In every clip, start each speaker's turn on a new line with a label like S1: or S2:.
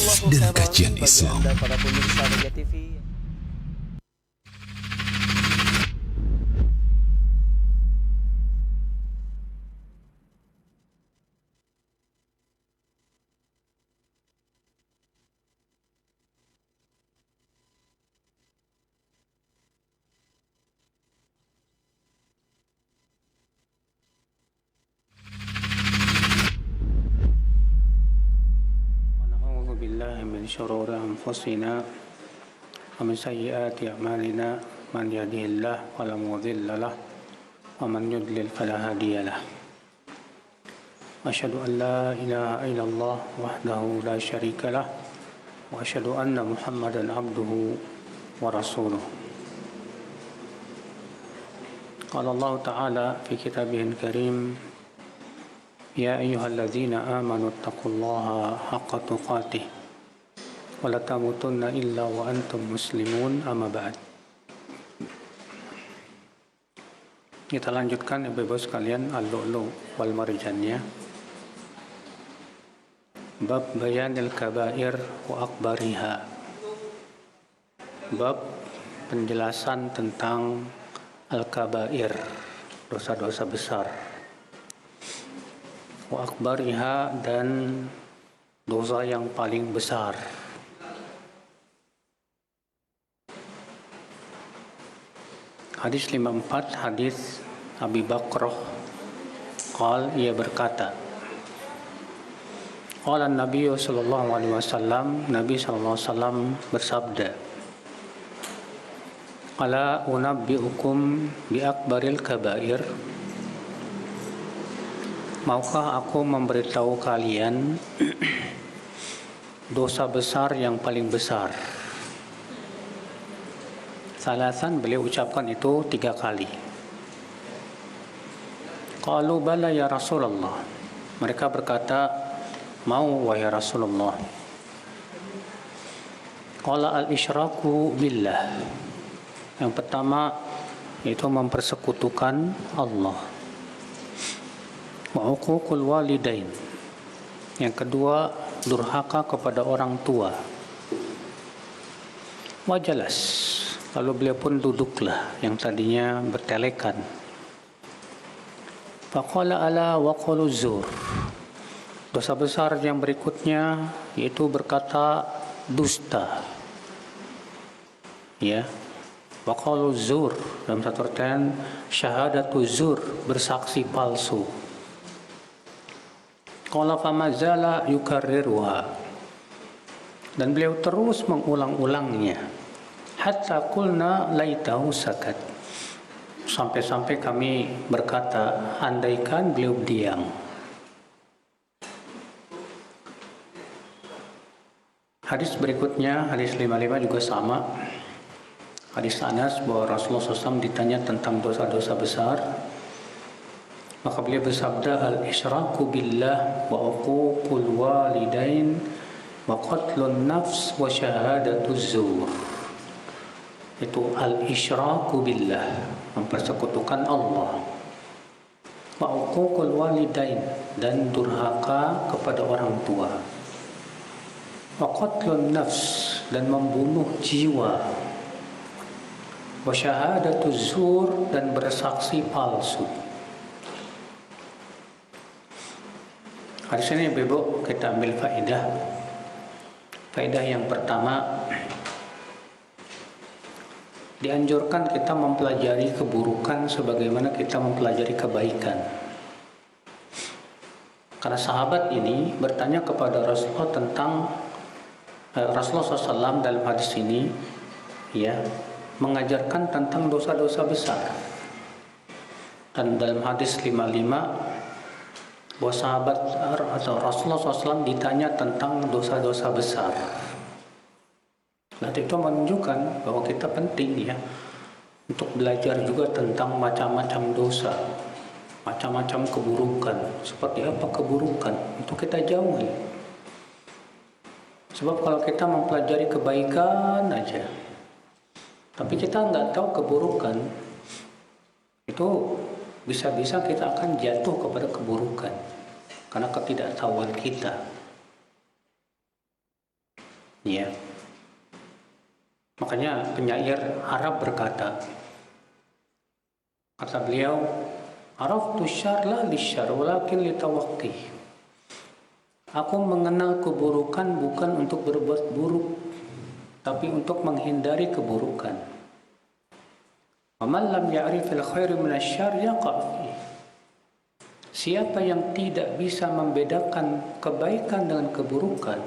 S1: dan kajian Islam.
S2: Anda para pemirsa Mega TV.
S3: من شرور أنفسنا ومن سيئات أعمالنا من يهده الله فلا مضل له ومن يضلل فلا هادي له أشهد أن لا إله إلا الله وحده لا شريك له وأشهد أن محمدا عبده ورسوله قال الله تعالى في كتابه الكريم يا أيها الذين آمنوا اتقوا الله حق تقاته ولا تموتن إلا وأنتم مسلمون أما بعد. Kita lanjutkan Ibu-ibu sekalian al-lu'lu' wal marjannya. Bab bayanil kabair wa akbariha. Bab penjelasan tentang al-kabair, dosa-dosa besar. Wa akbariha, dan dosa yang paling besar. Hadis 54, hadis Abi Bakrah ia berkata, qala Nabi sallallahu alaihi wasallam, Nabi sallallahu alaihi wasallam bersabda, ala unabbiukum bi akbaril kabair, maukah aku memberitahu kalian dosa besar yang paling besar? Salasan, beliau ucapkan itu 3 kali. Qalu bala ya Rasulullah. Mereka berkata, mau wahai Rasulullah. Qala al-isyraku billah. Yang pertama yaitu mempersekutukan Allah. Wa uququl walidain. Yang kedua, durhaka kepada orang tua. Wa jalas. Lalu beliau pun duduklah, yang tadinya bertelekan. Faqala ala wa qalu zur. Dosa besar yang berikutnya yaitu berkata dusta. Ya. Wa qalu zur, dalam satu artian syahadatu zur, bersaksi palsu. Qala famazala yukarriruha. Dan beliau terus mengulang-ulangnya. Hatta qulna laitahu sakat. Sampai-sampai kami berkata, andaikan beliau diam. Hadis berikutnya, hadis 55 juga sama. Hadis Anas bahwa Rasulullah SAW ditanya tentang dosa-dosa besar. Maka beliau bersabda, al-isyraku billah wa uququl walidain wa qatlun nafs wa syahadatuz zur. Itu al-isyraku billah, mempersekutukan Allah. Wa uququl walidain, dan durhaka kepada orang tua. Wa qatlun nafs, dan membunuh jiwa. Wa syahadatuz zur, dan bersaksi palsu. Hadis ini Ibu, kita ambil faedah. Faedah yang pertama, dianjurkan kita mempelajari keburukan sebagaimana kita mempelajari kebaikan. Karena sahabat ini bertanya kepada Rasulullah tentang Rasulullah SAW dalam hadis ini, ya, mengajarkan tentang dosa-dosa besar. Dan dalam hadis 55, bahwa sahabat atau Rasulullah SAW ditanya tentang dosa-dosa besar. Nah, itu menunjukkan bahwa kita penting ya untuk belajar juga tentang macam-macam dosa, macam-macam keburukan. Seperti apa keburukan? Itu kita jauhi. Sebab kalau kita mempelajari kebaikan aja, tapi kita nggak tahu keburukan, itu bisa-bisa kita akan jatuh kepada keburukan karena ketidaktahuan kita. Ya. Makanya penyair Arab berkata, kata beliau, araftu syar la lisyar walakin litawaqi. Aku mengenal keburukan bukan untuk berbuat buruk, tapi untuk menghindari keburukan. Waman lam ya'rifil khair minasyarr yaqa' fi. Siapa yang tidak bisa membedakan kebaikan dengan keburukan,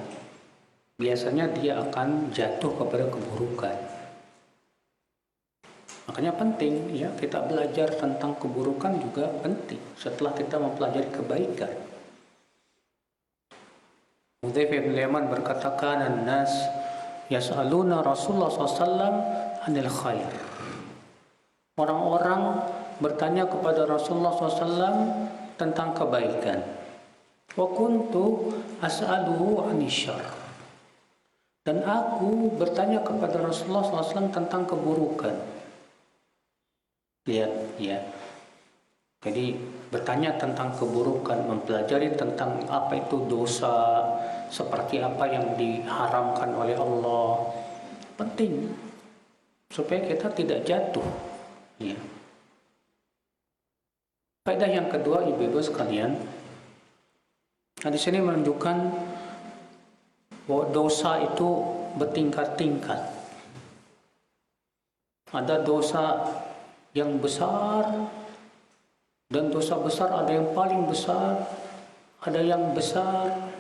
S3: biasanya dia akan jatuh kepada keburukan. Makanya penting ya kita belajar tentang keburukan juga penting setelah kita mempelajari kebaikan. Hudzaifah bin Yaman berkata, kana an-nas yas'aluna Rasulullah SAW anil khair. Orang-orang bertanya kepada Rasulullah SAW tentang kebaikan. Wa kuntu as'aluhu anisyarr. Dan aku bertanya kepada Rasulullah SAW tentang keburukan. Lihat ya. Jadi bertanya tentang keburukan, mempelajari tentang apa itu dosa, seperti apa yang diharamkan oleh Allah. Penting supaya kita tidak jatuh. Ya. Faedah yang kedua, ibu-ibu sekalian, di sini menunjukkan bahwa dosa itu bertingkat-tingkat. Ada dosa yang besar, dan dosa besar ada yang paling besar, ada yang besar,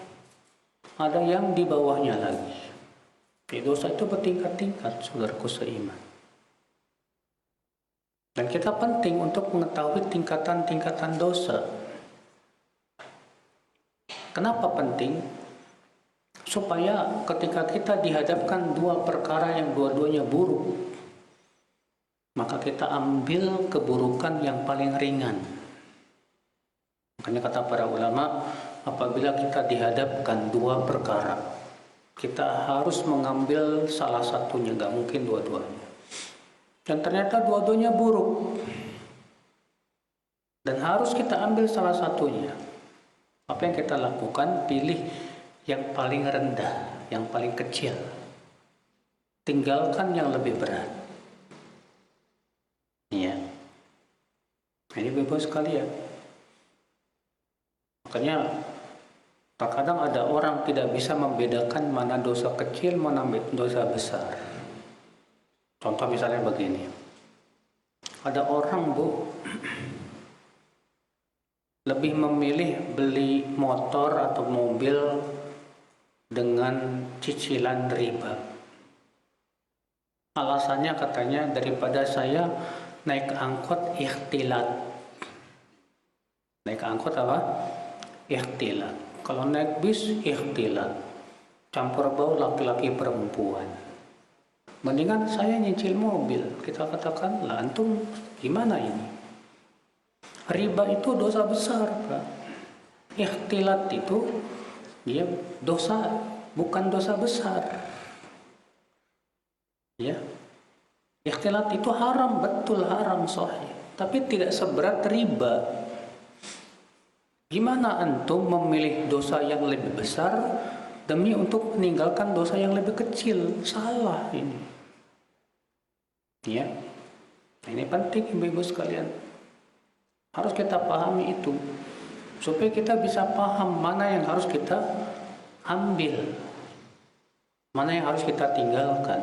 S3: ada yang di bawahnya lagi. Jadi dosa itu bertingkat-tingkat, saudaraku seiman. Dan kita penting untuk mengetahui tingkatan-tingkatan dosa. Kenapa penting? Supaya ketika kita dihadapkan dua perkara yang dua-duanya buruk, maka kita ambil keburukan yang paling ringan. Makanya kata para ulama, apabila kita dihadapkan dua perkara, kita harus mengambil salah satunya, nggak mungkin dua-duanya. Dan ternyata dua-duanya buruk. Dan harus kita ambil salah satunya. Apa yang kita lakukan? Pilih yang paling rendah, yang paling kecil. Tinggalkan yang lebih berat. Ya. Ini bebas sekalian. Makanya terkadang ada orang tidak bisa membedakan mana dosa kecil, mana dosa besar. Contoh misalnya begini. Ada orang, Bu, lebih memilih beli motor atau mobil dengan cicilan riba. Alasannya katanya, daripada saya naik angkot ikhtilat. Naik angkot apa? Ikhtilat. Kalau naik bis ikhtilat. Campur bau laki-laki perempuan. Mendingan saya nyicil mobil. Kita katakan, lah antum gimana ini? Riba itu dosa besar, Pak. Ikhtilat itu dia dosa, bukan dosa besar. Ya. Ikhtilat itu haram, betul haram sahih, tapi tidak seberat riba. Gimana antum memilih dosa yang lebih besar demi untuk meninggalkan dosa yang lebih kecil? Salah ini. Ya. Ini penting ibu-ibu sekalian. Harus kita pahami itu. Supaya kita bisa paham mana yang harus kita ambil. Mana yang harus kita tinggalkan.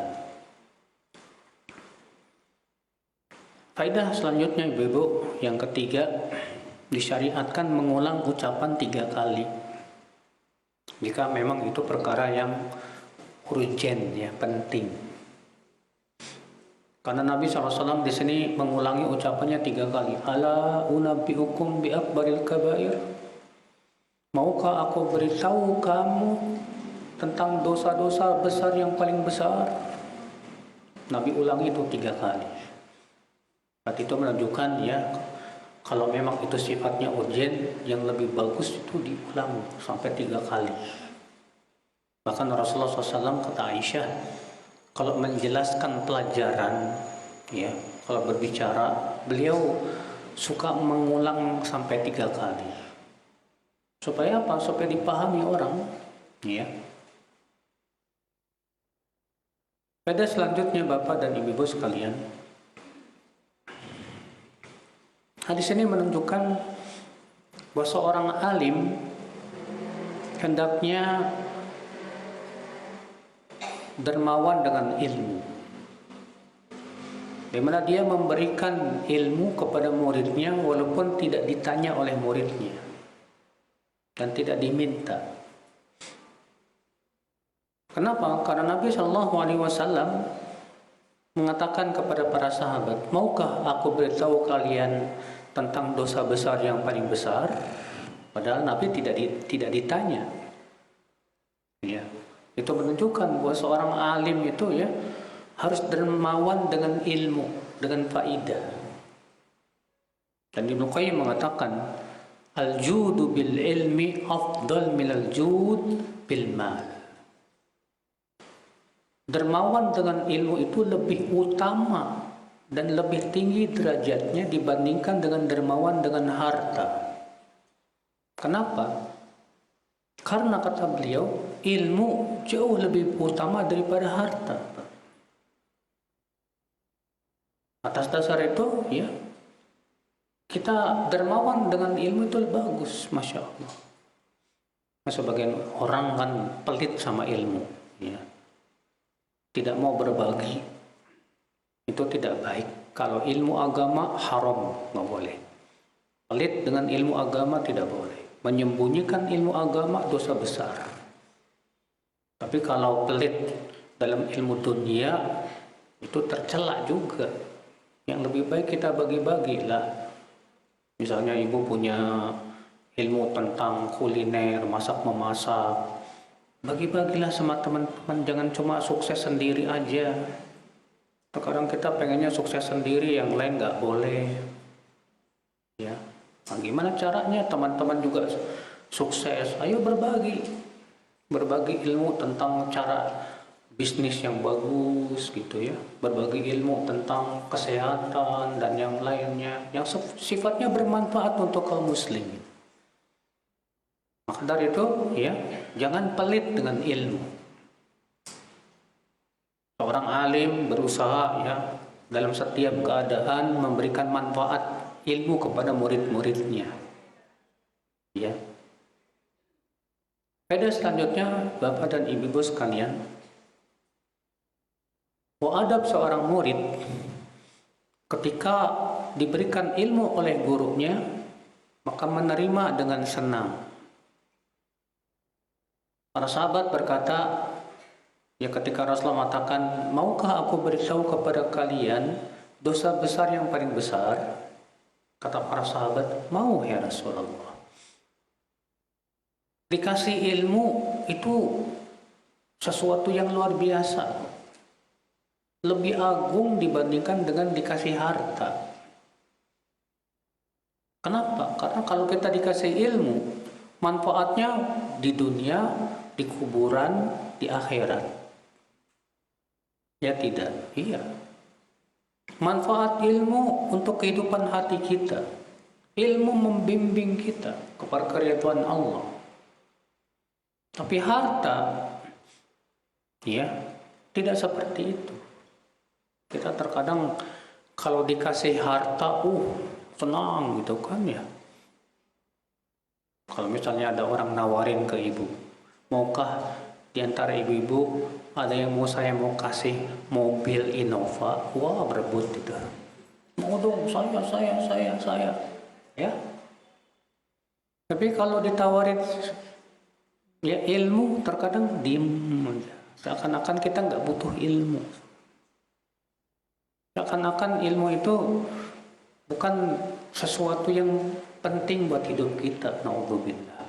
S3: Faedah selanjutnya ibu-ibu, yang ketiga, disyariatkan mengulang ucapan 3 kali. Jika memang itu perkara yang urgent, ya, penting. Karena Nabi SAW di sini mengulangi ucapannya 3 kali. Ala unabbiukum bi akbaril kabair. Maukah aku beritahu kamu tentang dosa-dosa besar yang paling besar? Nabi ulangi itu 3 kali. Berarti itu menunjukkan ya, kalau memang itu sifatnya urgent, yang lebih bagus itu diulang sampai 3 kali. Bahkan Rasulullah SAW kata Aisyah, kalau menjelaskan pelajaran, ya, kalau berbicara, beliau suka mengulang sampai 3 kali. Supaya apa? Supaya dipahami orang, ya. Pada selanjutnya Bapak dan Ibu sekalian, hadis ini menunjukkan bahwa seorang alim hendaknya dermawan dengan ilmu, di mana dia memberikan ilmu kepada muridnya walaupun tidak ditanya oleh muridnya dan tidak diminta. Kenapa? Karena Nabi Shallallahu Alaihi Wasallam mengatakan kepada para sahabat, maukah aku beritahu kalian tentang dosa besar yang paling besar? Padahal Nabi tidak ditanya. Ya, itu menunjukkan bahwa seorang alim itu ya harus dermawan dengan ilmu, dengan faidah. Dan Ibnu Qayyim mengatakan, al-judu bil ilmi afdal minal jud bil mal. Dermawan dengan ilmu itu lebih utama dan lebih tinggi derajatnya dibandingkan dengan dermawan dengan harta. Kenapa? Karena kata beliau, ilmu jauh lebih utama daripada harta. Atas dasar itu, ya, kita dermawan dengan ilmu itu lebih bagus, masya Allah. Sebagian orang kan pelit sama ilmu, ya, tidak mau berbagi. Itu tidak baik. Kalau ilmu agama haram, nggak boleh. Pelit dengan ilmu agama tidak boleh. Menyembunyikan ilmu agama dosa besar. Tapi kalau pelit dalam ilmu dunia itu tercela juga. Yang lebih baik kita bagi-bagilah. Misalnya ibu punya ilmu tentang kuliner, masak-memasak, bagi-bagilah sama teman-teman. Jangan cuma sukses sendiri aja. Sekarang kita pengennya sukses sendiri, yang lain nggak boleh. Ya. Nah, gimana caranya teman-teman juga sukses? Ayo berbagi ilmu tentang cara bisnis yang bagus gitu ya, berbagi ilmu tentang kesehatan dan yang lainnya yang sifatnya bermanfaat untuk kaum muslimin. Maka dari itu ya, jangan pelit dengan ilmu. Seorang alim berusaha ya dalam setiap keadaan memberikan manfaat ilmu kepada murid-muridnya. Ya. Faedah selanjutnya, Bapak dan Ibu sekalian, adab seorang murid ketika diberikan ilmu oleh gurunya, maka menerima dengan senang. Para sahabat berkata, ya ketika Rasulullah mengatakan, maukah aku beritahu kepada kalian dosa besar yang paling besar? Kata para sahabat, mau ya Rasulullah. Dikasih ilmu itu sesuatu yang luar biasa, lebih agung dibandingkan dengan dikasih harta. Kenapa? Karena kalau kita dikasih ilmu, manfaatnya di dunia, di kuburan, di akhirat. Ya tidak? Iya. Manfaat ilmu untuk kehidupan hati kita. Ilmu membimbing kita kepada keridhaan Allah. Tapi harta, ya, tidak seperti itu. Kita terkadang kalau dikasih harta, senang gitu kan ya. Kalau misalnya ada orang nawarin ke ibu, maukah di antara ibu-ibu ada yang saya mau kasih mobil Innova, wah berebut gitu. Mau dong, saya. Ya. Tapi kalau ditawarin ya ilmu, terkadang diem aja. Seakan-akan kita nggak butuh ilmu. Seakan-akan ilmu itu bukan sesuatu yang penting buat hidup kita. Na'udzubillah.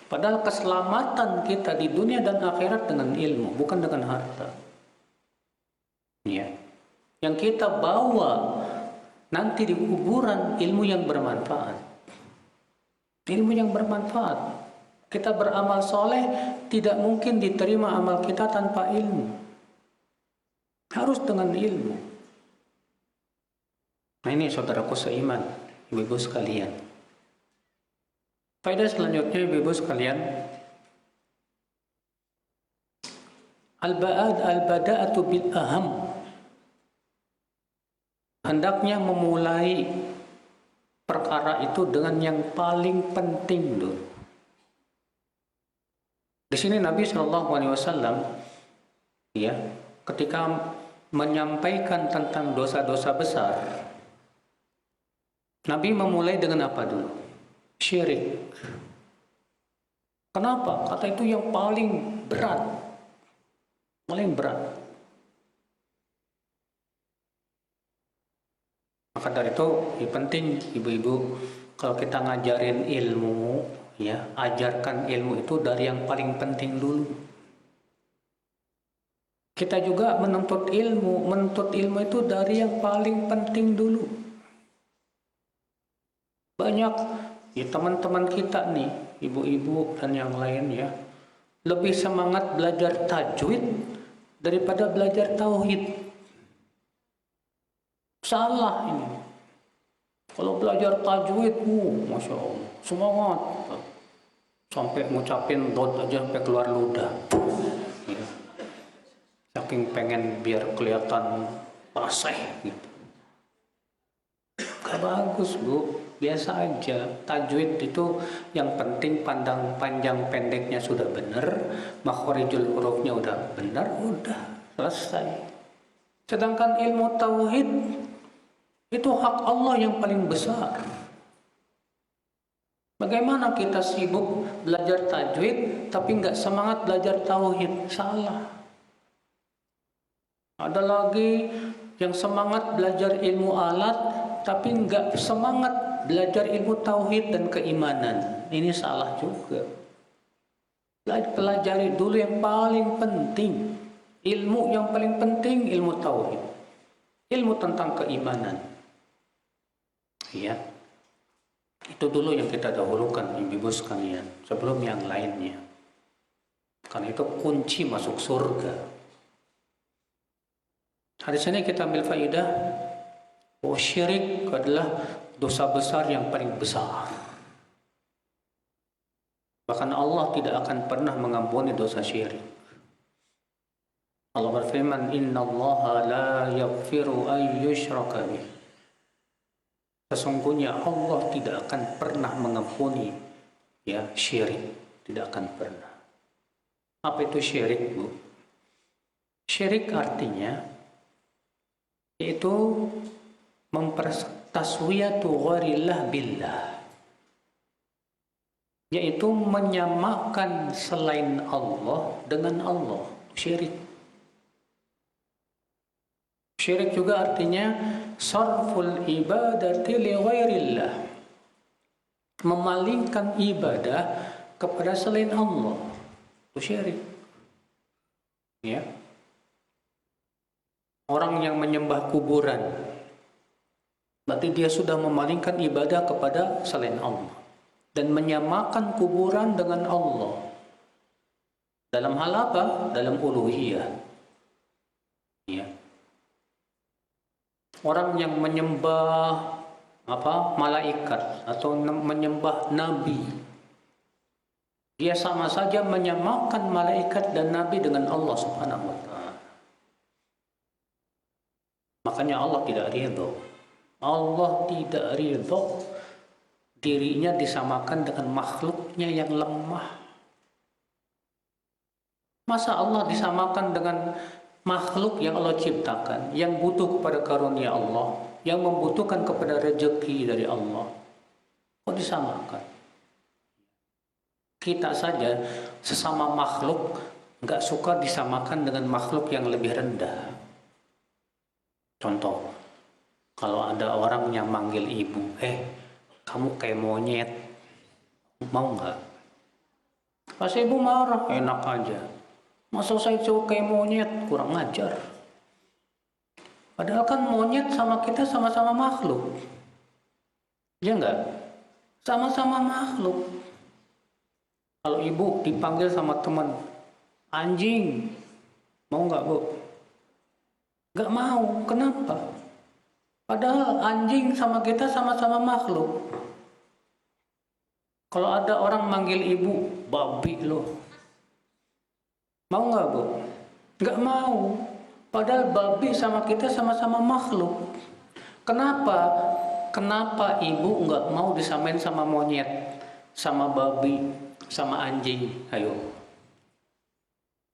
S3: Padahal keselamatan kita di dunia dan akhirat dengan ilmu, bukan dengan harta. Ya. Yang kita bawa nanti di kuburan ilmu yang bermanfaat. Ilmu yang bermanfaat. Kita beramal soleh, tidak mungkin diterima amal kita tanpa ilmu. Harus dengan ilmu. Nah ini saudaraku seiman, ibu-ibu sekalian. Faedah selanjutnya, ibu-ibu sekalian, Al-bada'atu bil aham. Hendaknya memulai perkara itu dengan yang paling penting dulu. Di sini Nabi SAW ya, ketika menyampaikan tentang dosa-dosa besar, Nabi memulai dengan apa dulu? Syirik. Kenapa? Kata itu yang paling berat. Paling berat. Maka dari itu penting ibu-ibu kalau kita ngajarin ilmu, ya, ajarkan ilmu itu dari yang paling penting dulu. Kita juga menuntut ilmu itu dari yang paling penting dulu. Banyak ya, teman-teman kita nih, ibu-ibu dan yang lain ya, lebih semangat belajar tajwid daripada belajar tauhid. Salah ini. Kalau belajar tajwid, Masya Allah, semangat. Sampai ngucapin dot aja sampai keluar ludah. Ya. Saking pengen biar kelihatan fasih gitu. Gak bagus, Bu. Biasa aja. Tajwid itu yang penting panjang pendeknya sudah benar, makhorijul hurufnya udah benar, udah selesai. Sedangkan ilmu tauhid itu hak Allah yang paling besar. Bagaimana kita sibuk belajar tajwid tapi nggak semangat belajar tauhid? Salah. Ada lagi yang semangat belajar ilmu alat tapi nggak semangat belajar ilmu tauhid dan keimanan. Ini salah juga. Pelajari dulu yang paling penting. Ilmu yang paling penting ilmu tauhid. Ilmu tentang keimanan. Ya. Itu dulu yang kita dahulukan ibu-ibu sekalian sebelum yang lainnya. Karena itu kunci masuk surga. Hadis ini kita ambil faidah bahwa syirik adalah dosa besar yang paling besar. Bahkan Allah tidak akan pernah mengampuni dosa syirik. Allah berfirman, "Innallaha la yaghfiru an yushraka bih." Sesungguhnya Allah tidak akan pernah mengampuni ya syirik, tidak akan pernah. Apa itu syirik, Bu? Syirik artinya yaitu mempertaswiyatu ghairillah billah, yaitu menyamakan selain Allah dengan Allah. Syirik. Syirik juga artinya sarful ibadati li ghairillah, memalingkan ibadah kepada selain Allah. Itu syirik. Ya. Orang yang menyembah kuburan berarti dia sudah memalingkan ibadah kepada selain Allah dan menyamakan kuburan dengan Allah. Dalam hal apa? Dalam uluhiyah. Ya. Orang yang menyembah malaikat atau menyembah nabi, dia sama saja menyamakan malaikat dan nabi dengan Allah Subhanahu wa taala. Makanya Allah tidak ridho. Allah tidak ridho dirinya disamakan dengan makhluknya yang lemah. Masa Allah disamakan dengan makhluk yang Allah ciptakan, yang butuh kepada karunia Allah, yang membutuhkan kepada rezeki dari Allah? Kok disamakan? Kita saja sesama makhluk nggak suka disamakan dengan makhluk yang lebih rendah. Contoh, kalau ada orang yang manggil ibu, kamu kayak monyet, mau nggak? Pas ibu marah, enak aja. Masa saya cowok kayak monyet, kurang ajar. Padahal kan monyet sama kita sama-sama makhluk. Ya enggak? Sama-sama makhluk. Kalau ibu dipanggil sama teman, anjing, mau nggak, Bu? Nggak mau. Kenapa? Padahal anjing sama kita sama-sama makhluk. Kalau ada orang manggil ibu, babi loh. Mau nggak, Bu? Nggak mau. Padahal babi sama kita sama-sama makhluk. Kenapa? Kenapa ibu nggak mau disamain sama monyet, sama babi, sama anjing? Ayo.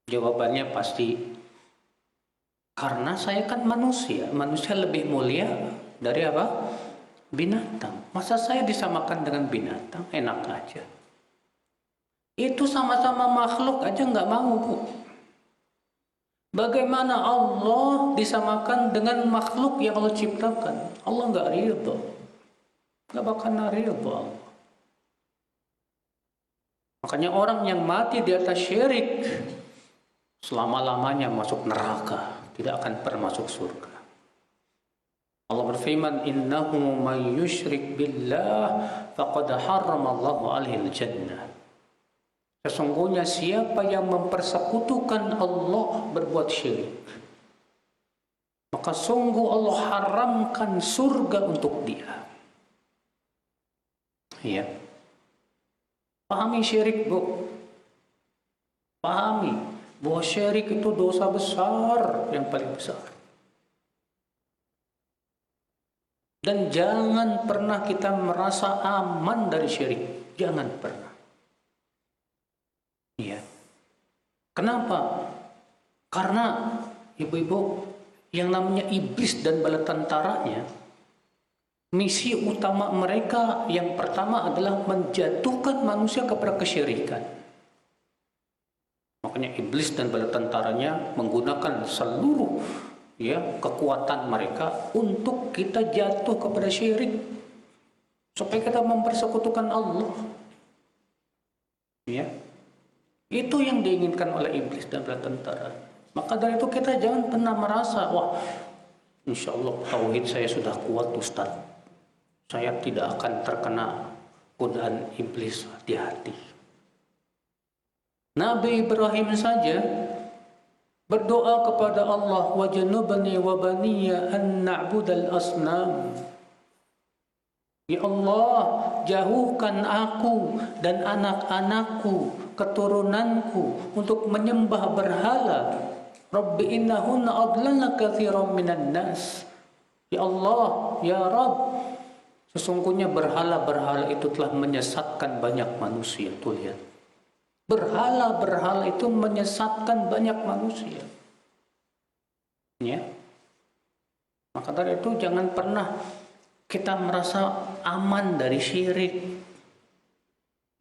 S3: Jawabannya pasti karena saya kan manusia. Manusia lebih mulia dari apa? Binatang. Masa saya disamakan dengan binatang? Enak aja. Itu sama-sama makhluk aja nggak mau, Bu. Bagaimana Allah disamakan dengan makhluk yang Allah ciptakan? Allah nggak ridho, nggak bakal ridho Allah. Makanya orang yang mati di atas syirik selama-lamanya masuk neraka, tidak akan pernah masuk surga. Allah berfirman, innahu man yusyrik billah faqad harramallahu alaihi al-jannah. Sesungguhnya siapa yang mempersekutukan Allah berbuat syirik, maka sungguh Allah haramkan surga untuk dia. Ya. Pahami syirik, Bu. Pahami bahwa syirik itu dosa besar, yang paling besar. Dan jangan pernah kita merasa aman dari syirik. Jangan pernah. Iya. Kenapa? Karena ibu-ibu, yang namanya iblis dan bala tentaranya, misi utama mereka yang pertama adalah menjatuhkan manusia kepada kesyirikan. Makanya iblis dan bala tentaranya menggunakan seluruh kekuatan mereka untuk kita jatuh kepada syirik, supaya kita mempersekutukan Allah. Ya. Itu yang diinginkan oleh iblis dan bala tentara. Maka dari itu kita jangan pernah merasa, wah, insya Allah tauhid saya sudah kuat, Ustaz. Saya tidak akan terkena godaan iblis di hati. Nabi Ibrahim saja berdoa kepada Allah, wajnubni wa baniya an na'budal asnam. Ya Allah, jauhkan aku dan anak-anakku, keturunanku untuk menyembah berhala. Rabbi innahunna adlalna katsiran minan nas. Ya Allah, ya Rabb, sesungguhnya berhala-berhala itu telah menyesatkan banyak manusia. Tuh lihat. Berhala-berhala itu menyesatkan banyak manusia. Ya. Maka dari itu jangan pernah kita merasa aman dari syirik.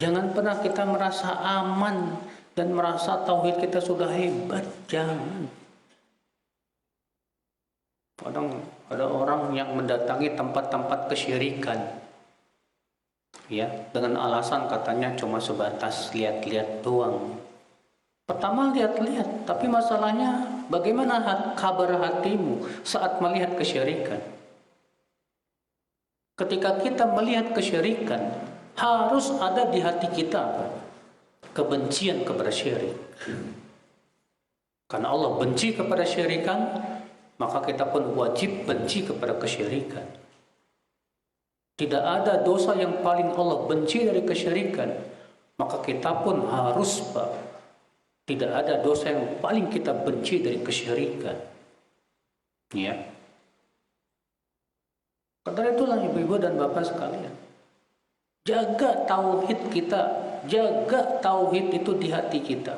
S3: Jangan pernah kita merasa aman dan merasa tauhid kita sudah hebat. Jangan. Kadang ada orang yang mendatangi tempat-tempat kesyirikan, ya, dengan alasan katanya cuma sebatas lihat-lihat doang. Pertama lihat-lihat, tapi masalahnya bagaimana kabar hatimu saat melihat kesyirikan? Ketika kita melihat kesyirikan, harus ada di hati kita apa? Kebencian kepada syirik. Karena Allah benci kepada syirikan, maka kita pun wajib benci kepada kesyirikan. Tidak ada dosa yang paling Allah benci dari kesyirikan, maka kita pun harus, Pak, tidak ada dosa yang paling kita benci dari kesyirikan. Ya. Karena itulah ibu-ibu dan bapak sekalian, jaga tauhid kita, jaga tauhid itu di hati kita.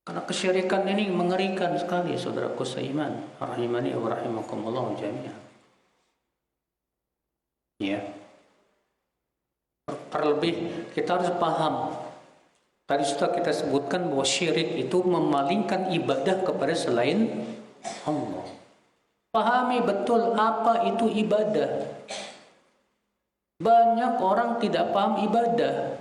S3: Karena kesyirikan ini mengerikan sekali, saudaraku seiman, rahimani wa rahimakumullah jami'an. Ya. Terlebih kita harus paham. Tadi sudah kita sebutkan bahwa syirik itu memalingkan ibadah kepada selain Allah. Pahami betul apa itu ibadah. Banyak orang tidak paham ibadah.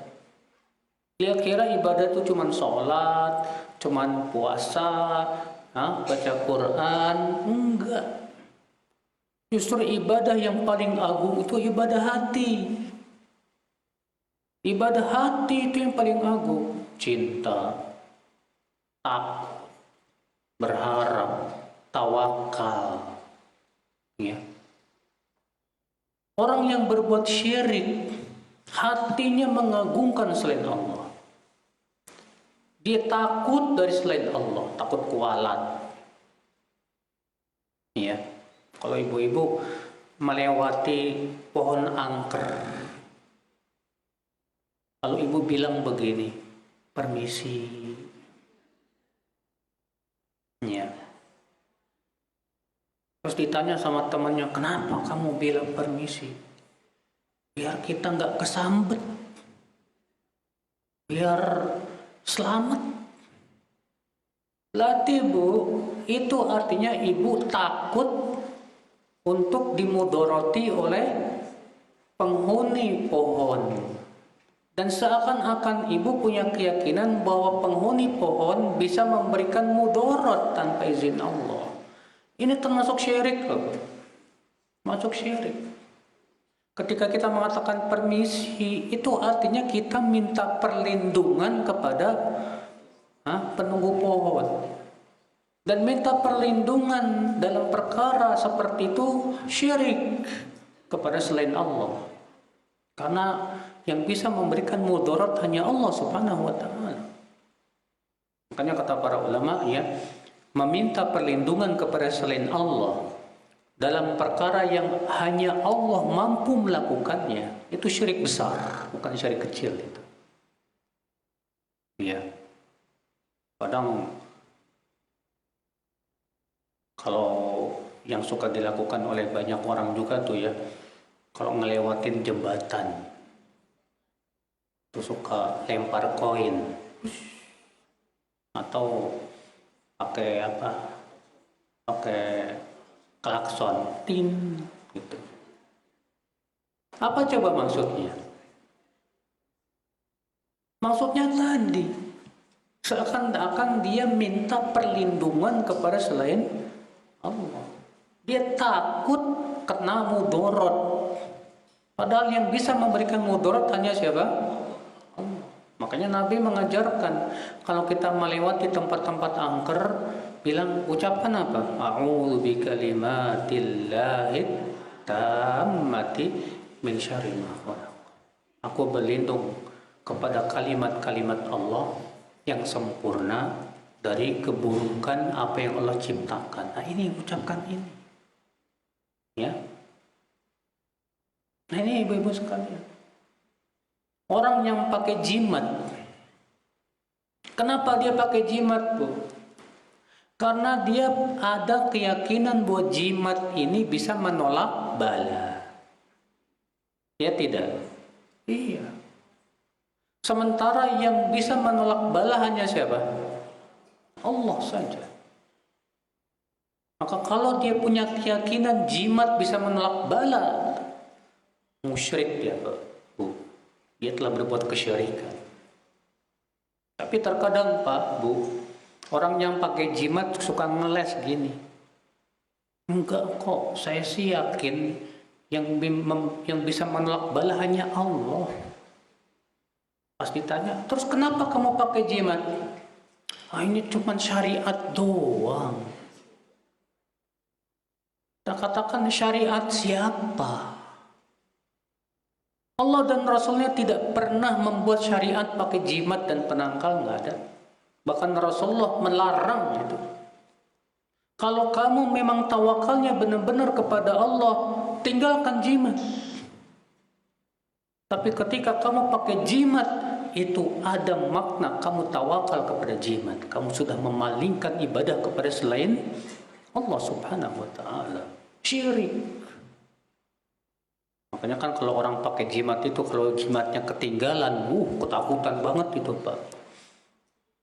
S3: Dia kira ibadah itu cuma sholat, cuma puasa, baca Quran. Enggak. Justru ibadah yang paling agung itu ibadah hati. Ibadah hati itu yang paling agung. Cinta, takut, berharap, tawakal. Ya. Orang yang berbuat syirik, hatinya mengagungkan selain Allah. Dia takut dari selain Allah, takut kualat. Iya. Kalau ibu-ibu melewati pohon angker, kalau ibu bilang begini, permisi, ya. Terus ditanya sama temannya, kenapa kamu bilang permisi? Biar kita nggak kesambet, biar selamat. Latih bu, itu artinya ibu takut untuk dimudoroti oleh penghuni pohon. Dan seakan-akan ibu punya keyakinan bahwa penghuni pohon bisa memberikan mudorot tanpa izin Allah. Ini termasuk syirik loh. Masuk syirik. Ketika kita mengatakan permisi, itu artinya kita minta perlindungan kepada penunggu pohon. Dan minta perlindungan dalam perkara seperti itu syirik kepada selain Allah. Karena yang bisa memberikan mudarat hanya Allah Subhanahu wa taala. Makanya kata para ulama ya, meminta perlindungan kepada selain Allah dalam perkara yang hanya Allah mampu melakukannya, itu syirik besar, bukan syirik kecil itu. Ya. Kadang kalau yang suka dilakukan oleh banyak orang juga tuh ya, kalau ngelewatin jembatan tuh suka lempar koin atau pakai klakson tin gitu. Apa coba maksudnya? Maksudnya tadi seakan-akan dia minta perlindungan kepada selain Allah. Dia takut kena mudorot. Padahal yang bisa memberikan mudorot hanya siapa? Allah. Makanya Nabi mengajarkan kalau kita melewati tempat-tempat angker, ucapkan apa? A'udzu bikalimatillahi tammati min syarri ma khalaq. Aku berlindung kepada kalimat-kalimat Allah yang sempurna dari keburukan apa yang Allah ciptakan. Nah ini ucapkan ini. Ya. Nah ini ibu-ibu sekalian. Orang yang pakai jimat. Kenapa dia pakai jimat, Bu? Karena dia ada keyakinan bahwa jimat ini bisa menolak bala. Ya tidak? Iya. Sementara yang bisa menolak bala hanya siapa? Allah saja. Maka kalau dia punya keyakinan jimat bisa menolak bala, musyrik dia, Bu. Dia telah berbuat kesyirikan. Tapi terkadang Pak, Bu, orang yang pakai jimat suka ngeles gini. Enggak kok, saya sih yakin yang bisa menolak bala hanya Allah. Pas ditanya, terus kenapa kamu pakai jimat? Ini cuma syariat doang. Kita katakan syariat siapa? Allah dan Rasulnya tidak pernah membuat syariat pakai jimat dan penangkal, nggak ada. Bahkan Rasulullah melarang itu. Kalau kamu memang tawakalnya benar-benar kepada Allah, tinggalkan jimat. Tapi ketika kamu pakai jimat, itu ada makna kamu tawakal kepada jimat. Kamu sudah memalingkan ibadah kepada selain Allah Subhanahu wa taala. Syirik. Makanya kan kalau orang pakai jimat itu, kalau jimatnya ketinggalan, ketakutan banget itu Pak.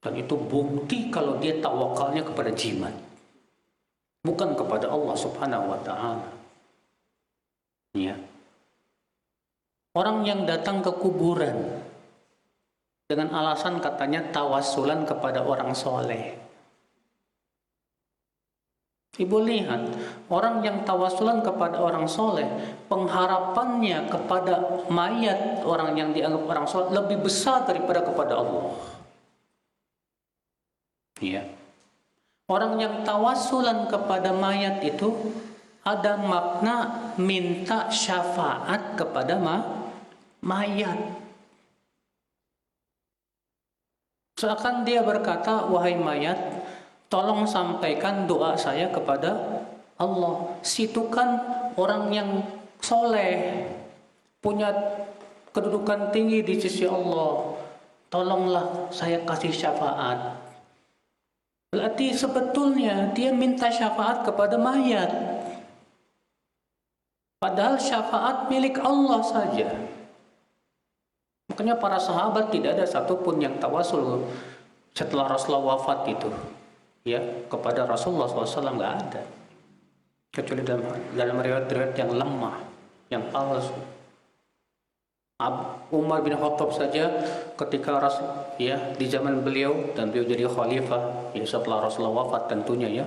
S3: Dan itu bukti kalau dia tawakalnya kepada jimat, bukan kepada Allah Subhanahu wa taala. Ya. Orang yang datang ke kuburan dengan alasan katanya tawassulan kepada orang soleh. Ibu lihat, orang yang tawassulan kepada orang soleh, pengharapannya kepada mayat orang yang dianggap orang soleh lebih besar daripada kepada Allah. Ya. Orang yang tawassulan kepada mayat itu ada makna minta syafaat kepada mayat. Seakan dia berkata, wahai mayat, tolong sampaikan doa saya kepada Allah. Situ kan orang yang soleh, punya kedudukan tinggi di sisi Allah. Tolonglah saya kasih syafaat. Berarti sebetulnya dia minta syafaat kepada mayat. Padahal syafaat milik Allah saja. Makanya para sahabat tidak ada satupun yang tawasul setelah Rasulullah wafat itu, ya, kepada Rasulullah SAW, nggak ada. Kecuali dalam riwayat-riwayat yang lemah, yang palsu. Umar bin Khattab saja ketika di zaman beliau dan beliau jadi khalifah, ya, setelah Rasulullah wafat tentunya, ya,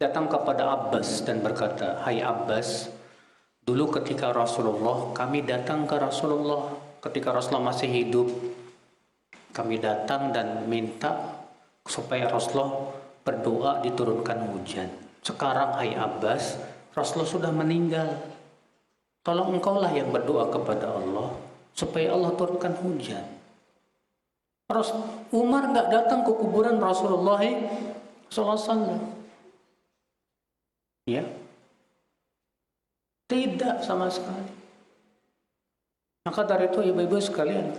S3: datang kepada Abbas dan berkata, hai Abbas, dulu ketika kami datang ke Rasulullah ketika Rasulullah masih hidup, kami datang dan minta supaya Rasulullah berdoa diturunkan hujan. Sekarang hai Abbas, Rasulullah sudah meninggal, tolong engkaulah yang berdoa kepada Allah supaya Allah turunkan hujan. Umar nggak datang ke kuburan Rasulullah SAW, ya, tidak sama sekali. Maka dari itu ibu-ibu sekalian,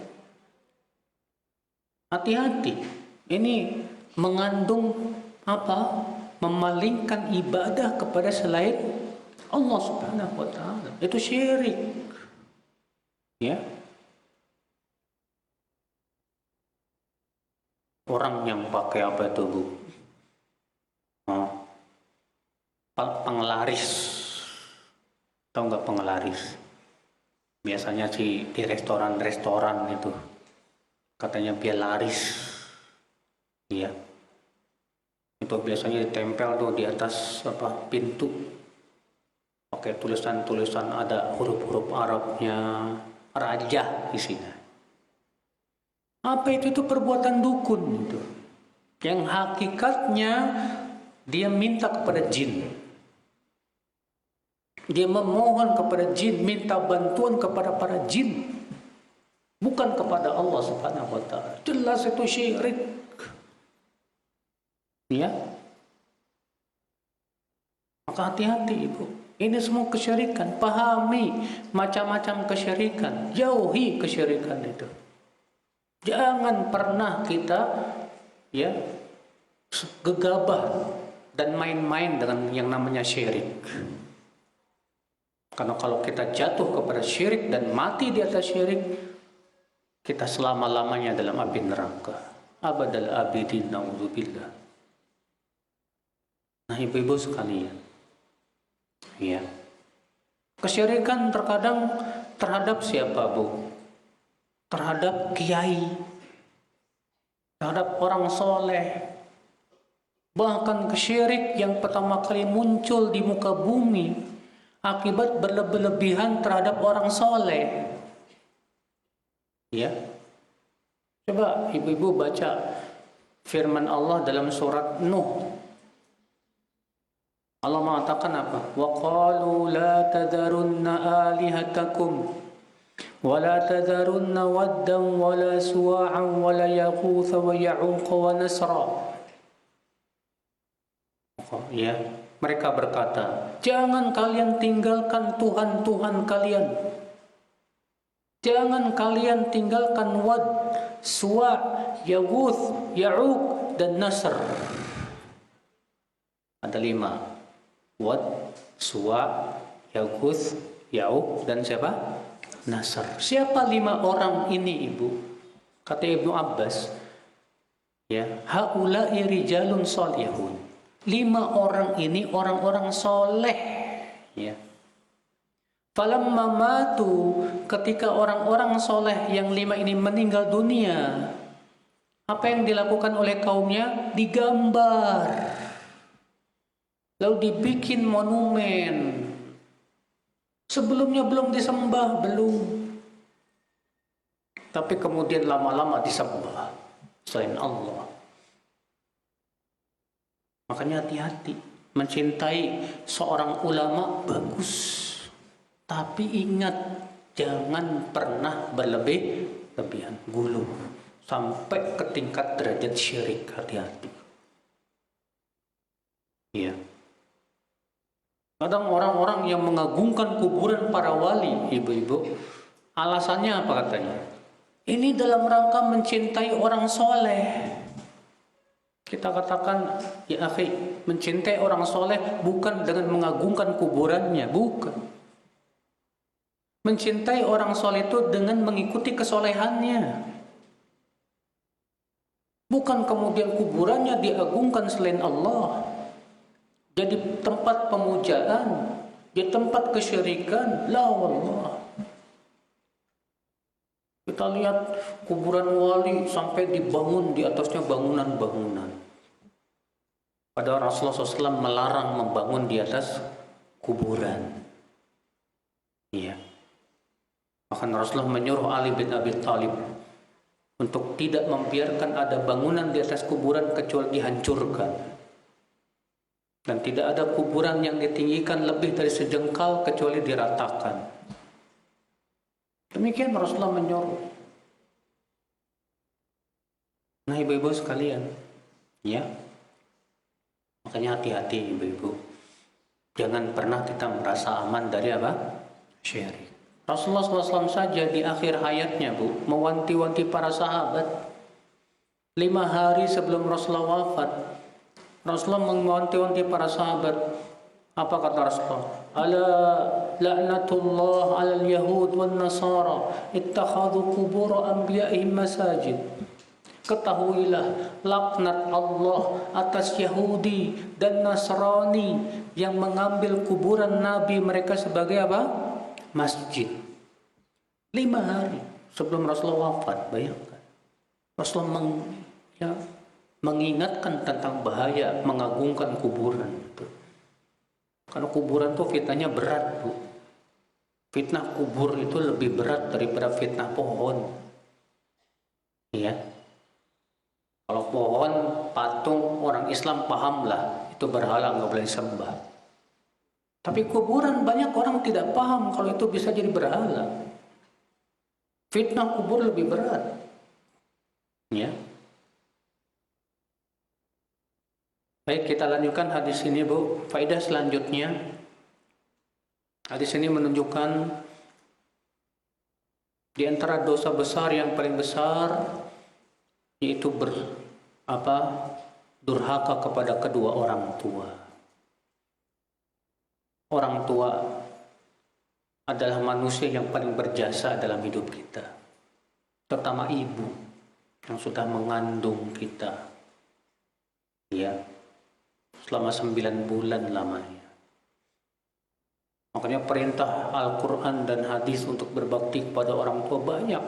S3: hati-hati. Ini mengandung apa? Memalingkan ibadah kepada selain Allah Subhanahu wa taala. Itu syirik. Ya. Orang yang pakai apa itu, Bu? Penglaris. Tahu nggak penglaris? Biasanya sih di restoran-restoran itu katanya biar laris, iya. Itu biasanya ditempel tuh di atas pintu, pakai tulisan-tulisan ada huruf-huruf Arabnya, raja isinya. Apa itu? Itu perbuatan dukun itu, yang hakikatnya dia minta kepada jin. Dia memohon kepada jin, minta bantuan kepada para jin, bukan kepada Allah Subhanahu wa taala. Jelas itu syirik. Ya. Maka hati-hati Ibu. Ini semua kesyirikan. Pahami macam-macam kesyirikan. Jauhi kesyirikan itu. Jangan pernah kita, ya, gegabah dan main-main dengan yang namanya syirik. Karena kalau kita jatuh kepada syirik dan mati di atas syirik, kita selama-lamanya dalam api neraka. Abadal abidin, na'udzubillah. Nah, ibu-ibu sekalian, ya, kesyirikan terkadang terhadap siapa, Bu? Terhadap kiai, terhadap orang soleh. Bahkan kesyirik yang pertama kali muncul di muka bumi akibat berlebihan terhadap orang soleh. Ya, coba ibu-ibu baca firman Allah dalam surat Nuh. Allah mengatakan apa? Wa qalu la tadharunna alihatakum wa la tadharunna waddan wa la suwa'an wa la yaghutha wa ya'uqa wa nasra. Ya, mereka berkata, jangan kalian tinggalkan Tuhan-Tuhan kalian. Jangan kalian tinggalkan Wad, Suwa, Yaghuth, Ya'uq, dan Nasr. Ada 5. Wad, Suwa, Yaghuth, Ya'uq, dan siapa? Nasr. Siapa 5 orang ini, Ibu? Kata Ibnu Abbas, ya, haula'i rijalun sholihun. 5 orang ini orang-orang soleh, ya. Falamma matu, ketika orang-orang soleh yang 5 ini meninggal dunia, apa yang dilakukan oleh kaumnya? Digambar, lalu dibikin monumen. Sebelumnya belum disembah, belum. Tapi kemudian lama-lama disembah selain Allah. Makanya hati-hati, mencintai seorang ulama bagus, tapi ingat jangan pernah berlebihan, gulu. sampai ke tingkat derajat syirik. Hati-hati. Ya. Kadang orang-orang yang mengagungkan kuburan para wali, ibu-ibu, alasannya apa katanya? Ini dalam rangka mencintai orang soleh. Kita katakan, ya akhi, mencintai orang soleh bukan dengan mengagungkan kuburannya, bukan. Mencintai orang soleh itu dengan mengikuti kesolehannya. Bukan kemudian kuburannya diagungkan selain Allah. Jadi tempat pemujaan, jadi tempat kesyirikan. La wallah. Kita lihat kuburan wali sampai dibangun di atasnya bangunan-bangunan. Padahal Rasulullah SAW melarang membangun di atas kuburan. Iya. Bahkan Rasulullah menyuruh Ali bin Abi Thalib untuk tidak membiarkan ada bangunan di atas kuburan kecuali dihancurkan. Dan tidak ada kuburan yang ditinggikan lebih dari sejengkal kecuali diratakan. Demikian Rasulullah menyuruh. Nah ibu-ibu sekalian, ya, makanya hati-hati ibu-ibu. Jangan pernah kita merasa aman dari apa? Syirik. Rasulullah SAW saja di akhir hayatnya, Bu, mewanti-wanti para sahabat. 5 hari sebelum Rasulullah wafat, Rasulullah mewanti-wanti para sahabat. Apa kata Rasulullah? Ala la'natullah 'alal yahud wan nasara ittakhadhu qubur anbiya'ihim masajid. Ketahuilah laknat Allah atas Yahudi dan Nasrani yang mengambil kuburan Nabi mereka sebagai apa? Masjid. 5 hari sebelum Rasulullah wafat, bayangkan. Rasulullah mengingatkan tentang bahaya mengagungkan kuburan. Karena kuburan itu fitnahnya berat, Bu. Fitnah kubur itu lebih berat daripada fitnah pohon. Iya. Kalau pohon, patung, orang Islam pahamlah, itu berhala, nggak boleh disembah. Tapi kuburan banyak orang tidak paham kalau itu bisa jadi berhala. Fitnah kubur lebih berat. Ya. Baik, kita lanjutkan hadis ini, Bu. Faedah selanjutnya, hadis ini menunjukkan di antara dosa besar yang paling besar yaitu durhaka kepada kedua orang tua. Orang tua adalah manusia yang paling berjasa dalam hidup kita, terutama ibu yang sudah mengandung kita, ya, selama 9 bulan lamanya. Makanya perintah Al-Quran dan hadis untuk berbakti kepada orang tua banyak,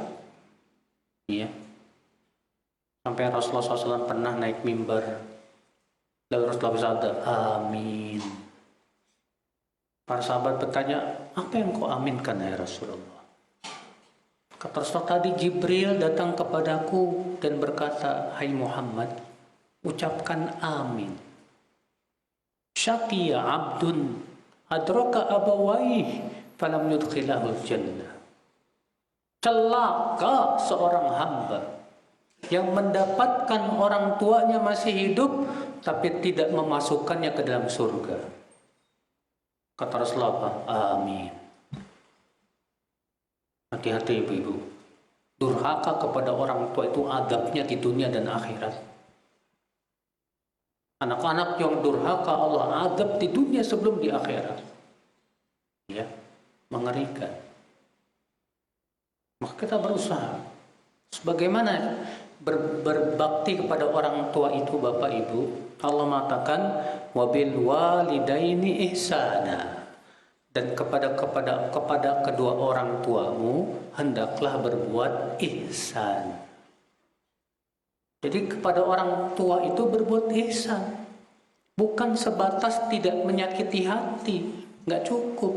S3: ya. Sampai Rasulullah SAW pernah naik mimbar, lalu Rasulullah bersabda, amin. Para sahabat bertanya, apa yang kau aminkan ya Rasulullah? Kata Rasulullah, tadi Jibril datang kepadaku dan berkata, hai Muhammad, ucapkan amin. Syaqiya abdun adraka abawaih falam yudkhilahul jannah. Celaka seorang hamba yang mendapatkan orang tuanya masih hidup tapi tidak memasukkannya ke dalam surga. Kata Rasulullah, amin. Hati-hati ibu-ibu. Durhaka kepada orang tua itu adabnya di dunia dan akhirat. Anak-anak yang durhaka Allah adab di dunia sebelum di akhirat. Ya, mengerikan. Maka kita berusaha. Sebagaimana berbakti kepada orang tua itu, Bapak Ibu, Allah mengatakan wabil walidaini ihsana, dan kepada kedua orang tuamu hendaklah berbuat ihsan. Jadi kepada orang tua itu berbuat ihsan, bukan sebatas tidak menyakiti hati, nggak cukup,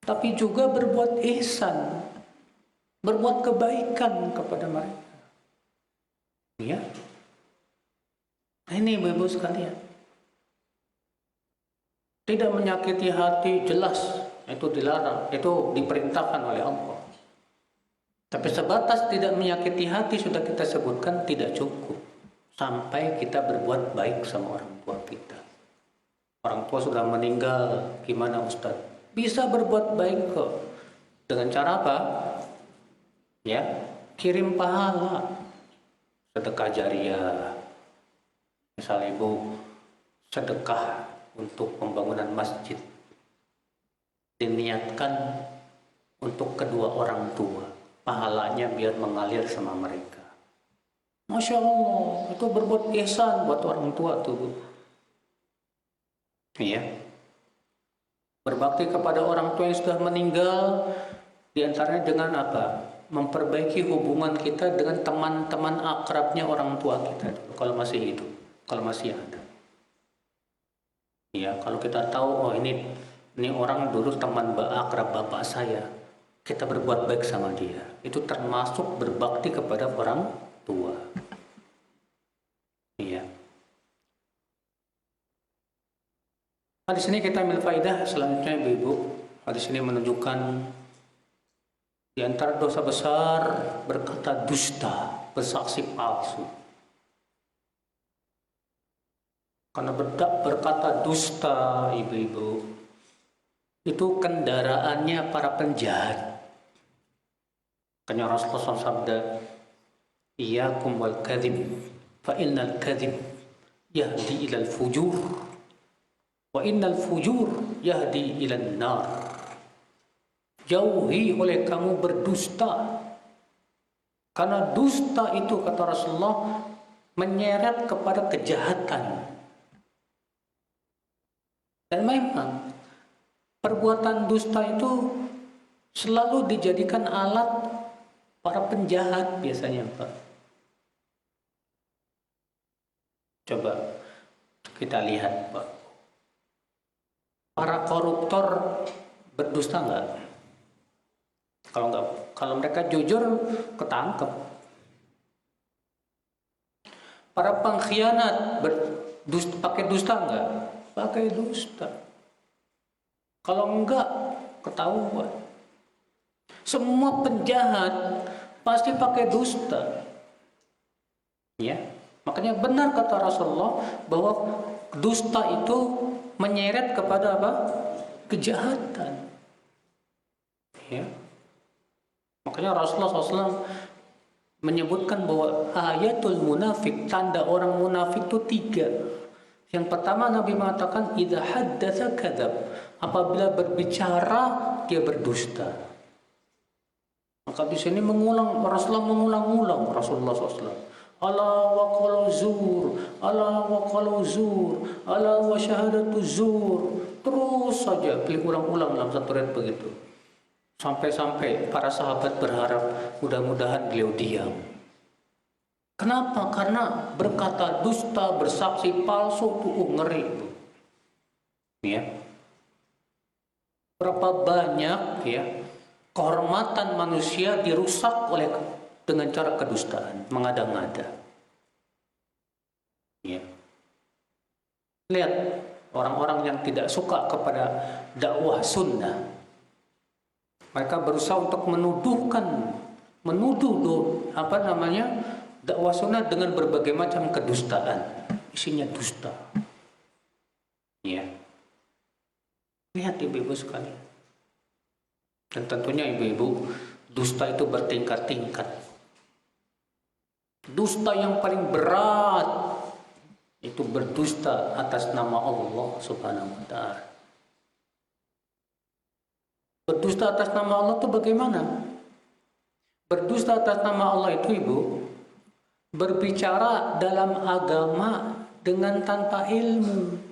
S3: tapi juga berbuat ihsan, berbuat kebaikan kepada mereka. Ya. Ini ibu-ibu sekalian. Tidak menyakiti hati jelas itu dilarang, itu diperintahkan oleh Allah. Tapi sebatas tidak menyakiti hati sudah kita sebutkan tidak cukup. Sampai kita berbuat baik sama orang tua kita. Orang tua sudah meninggal, gimana Ustaz? Bisa berbuat baik kok. Dengan cara apa? Ya, kirim pahala. Sedekah jariah. Misal ibu sedekah untuk pembangunan masjid. Diniatkan untuk kedua orang tua. Pahalanya biar mengalir sama mereka. Masya Allah, itu berbuat ihsan buat orang tua tuh. Iya. Berbakti kepada orang tua yang sudah meninggal, diantaranya dengan apa? Memperbaiki hubungan kita dengan teman-teman akrabnya orang tua kita kalau masih hidup, kalau masih ada. Iya, kalau kita tahu, oh ini orang dulu teman akrab bapak saya. Kita berbuat baik sama dia. Itu termasuk berbakti kepada orang tua. Iya. Hadis ini kita ambil faidah selanjutnya Ibu-ibu. Hadis ini menunjukkan di antara dosa besar berkata dusta, bersaksi palsu. Karena berkata dusta, Ibu-ibu, itu kendaraannya para penjahat. Karena Rasulullah sabda, "Iyyakum wal kadhib, fa innal kadhib yahdi ilal fujur, wa innal fujur yahdi ilan nar." Jauhi oleh kamu berdusta, karena dusta itu kata Rasulullah menyeret kepada kejahatan. Dan memang perbuatan dusta itu selalu dijadikan alat para penjahat biasanya, Pak. Coba kita lihat, Pak. Para koruptor berdusta enggak? Kalau enggak, kalau mereka jujur ketangkep. Para pengkhianat pakai dusta enggak? Pakai dusta. Kalau enggak, ketahuan. Semua penjahat pasti pakai dusta. Ya, makanya benar kata Rasulullah bahwa dusta itu menyeret kepada apa? Kejahatan. Ya. Makanya Rasulullah SAW menyebutkan bahwa ayatul munafik, tanda orang munafik itu 3. Yang pertama Nabi mengatakan idza haddatsa kadzab. Apabila berbicara dia berdusta. Maka di sini Rasulullah mengulang-ulang Rasulullah SAW. Ala wa qalu zur, ala wa qalu zur, ala wa syahadatu zur. Terus saja diulang-ulang dalam satu ayat begitu. Sampai-sampai para sahabat berharap mudah-mudahan beliau diam. Kenapa? Karena berkata dusta, bersaksi palsu itu ngeri itu. Ya. Berapa banyak ya kehormatan manusia dirusak dengan cara kedustaan, mengada-ngada. Ya. Lihat orang-orang yang tidak suka kepada dakwah sunnah. Mereka berusaha untuk menuduh dakwah sunnah dengan berbagai macam kedustaan, isinya dusta. Ya. Lihat ibu-ibu sekalian. Dan tentunya ibu-ibu, dusta itu bertingkat-tingkat. Dusta yang paling berat itu berdusta atas nama Allah Subhanahu wa taala. Berdusta atas nama Allah itu bagaimana? Berdusta atas nama Allah itu ibu, berbicara dalam agama dengan tanpa ilmu.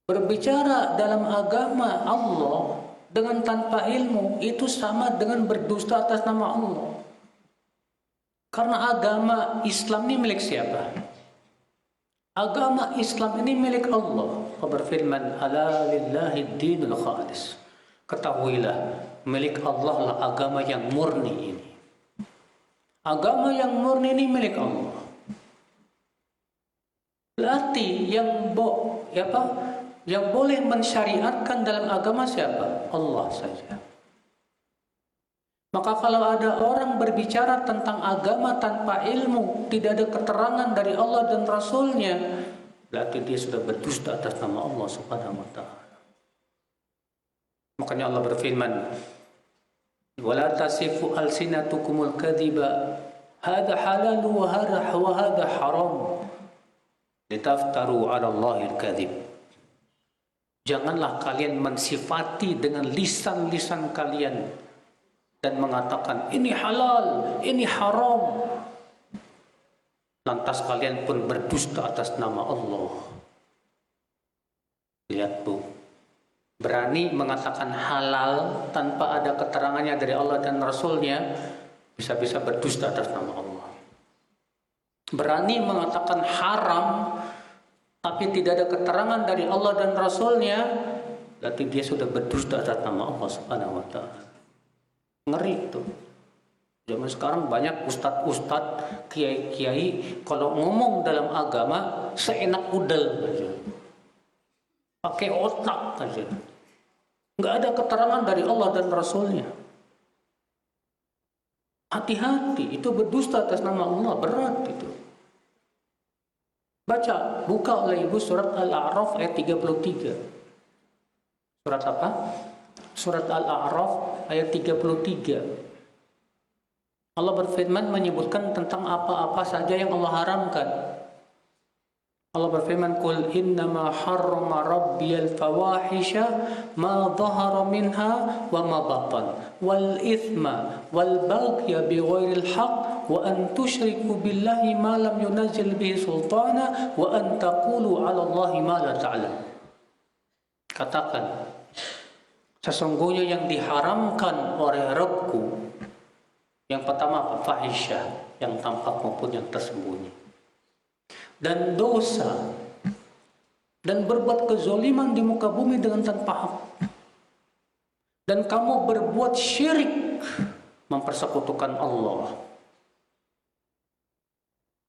S3: Berbicara dalam agama Allah dengan tanpa ilmu itu sama dengan berdusta atas nama Allah. Karena agama Islam ini milik siapa? Agama Islam ini milik Allah. Berfirman, "Ala lillahi dinul khalis." Ketahuilah, milik Allah lah agama yang murni ini. Agama yang murni ini milik Allah. Berarti yang boleh mensyariatkan dalam agama siapa? Allah saja. Maka kalau ada orang berbicara tentang agama tanpa ilmu, tidak ada keterangan dari Allah dan Rasulnya, berarti dia sudah berdusta atas nama Allah Subhanahu wa ta'ala. Makanya Allah berfirman, "Wala tasifu alsinatukumul kadhiba, hadha halal wa hadha haram, litaftaru 'ala Allahil kadhib." Janganlah kalian mensifati dengan lisan-lisan kalian dan mengatakan ini halal, ini haram. Lantas kalian pun berdusta atas nama Allah. Lihat Bu, berani mengatakan halal tanpa ada keterangannya dari Allah dan Rasulnya, bisa-bisa berdusta atas nama Allah. Berani mengatakan haram tapi tidak ada keterangan dari Allah dan Rasulnya, berarti dia sudah berdusta atas nama Allah Subhanahu wa ta'ala. Ngeri itu. Zaman sekarang banyak ustadz-ustadz, kiai-kiai kalau ngomong dalam agama seenak udel aja, pakai otak aja, nggak ada keterangan dari Allah dan Rasulnya. Hati-hati, itu berdusta atas nama Allah, berat itu. Baca, buka oleh ibu surat Al-A'raf ayat 33. Surat apa? Surat Al-A'raf ayat 33. Allah berfirman menyebutkan tentang apa-apa saja yang Allah haramkan. Allah berfirman, "Qul innama harrama rabbiyal fawahisha ma dhahara minha wa ma batan wal ithma wal baghya bighairil haqq wa an tusyriku billahi ma lam yunazzil bihi sultana wa an taqulu 'ala Allahi ma la ta'lam." Katakan, sesungguhnya yang diharamkan oleh Rabbku, yang pertama apa? Fahisyah, yang tampak maupun yang tersembunyi, dan dosa, dan berbuat kezaliman di muka bumi dengan tanpa hak, dan kamu berbuat syirik, mempersekutukan Allah,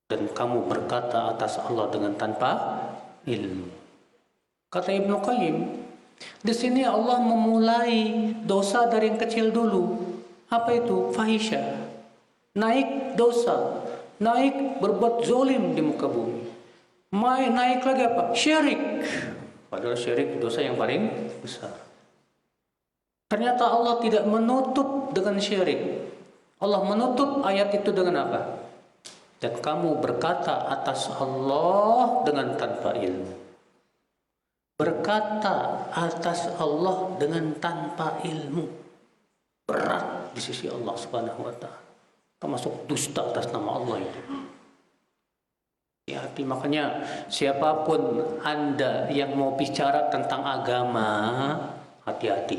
S3: dan kamu berkata atas Allah dengan tanpa ilmu. Kata Ibnu Qayyim, di sini Allah memulai dosa dari yang kecil dulu. Apa itu? Fahisyah. Naik dosa, naik berbuat zolim di muka bumi. Naik lagi apa? Syirik. Padahal syirik dosa yang paling besar. Ternyata Allah tidak menutup dengan syirik. Allah menutup ayat itu dengan apa? Dan kamu berkata atas Allah dengan tanpa ilmu. Berkata atas Allah dengan tanpa ilmu, berat di sisi Allah Subhanahu wa ta'ala, termasuk dusta atas nama Allah itu. Hati-hati. Makanya siapapun Anda yang mau bicara tentang agama, hati-hati.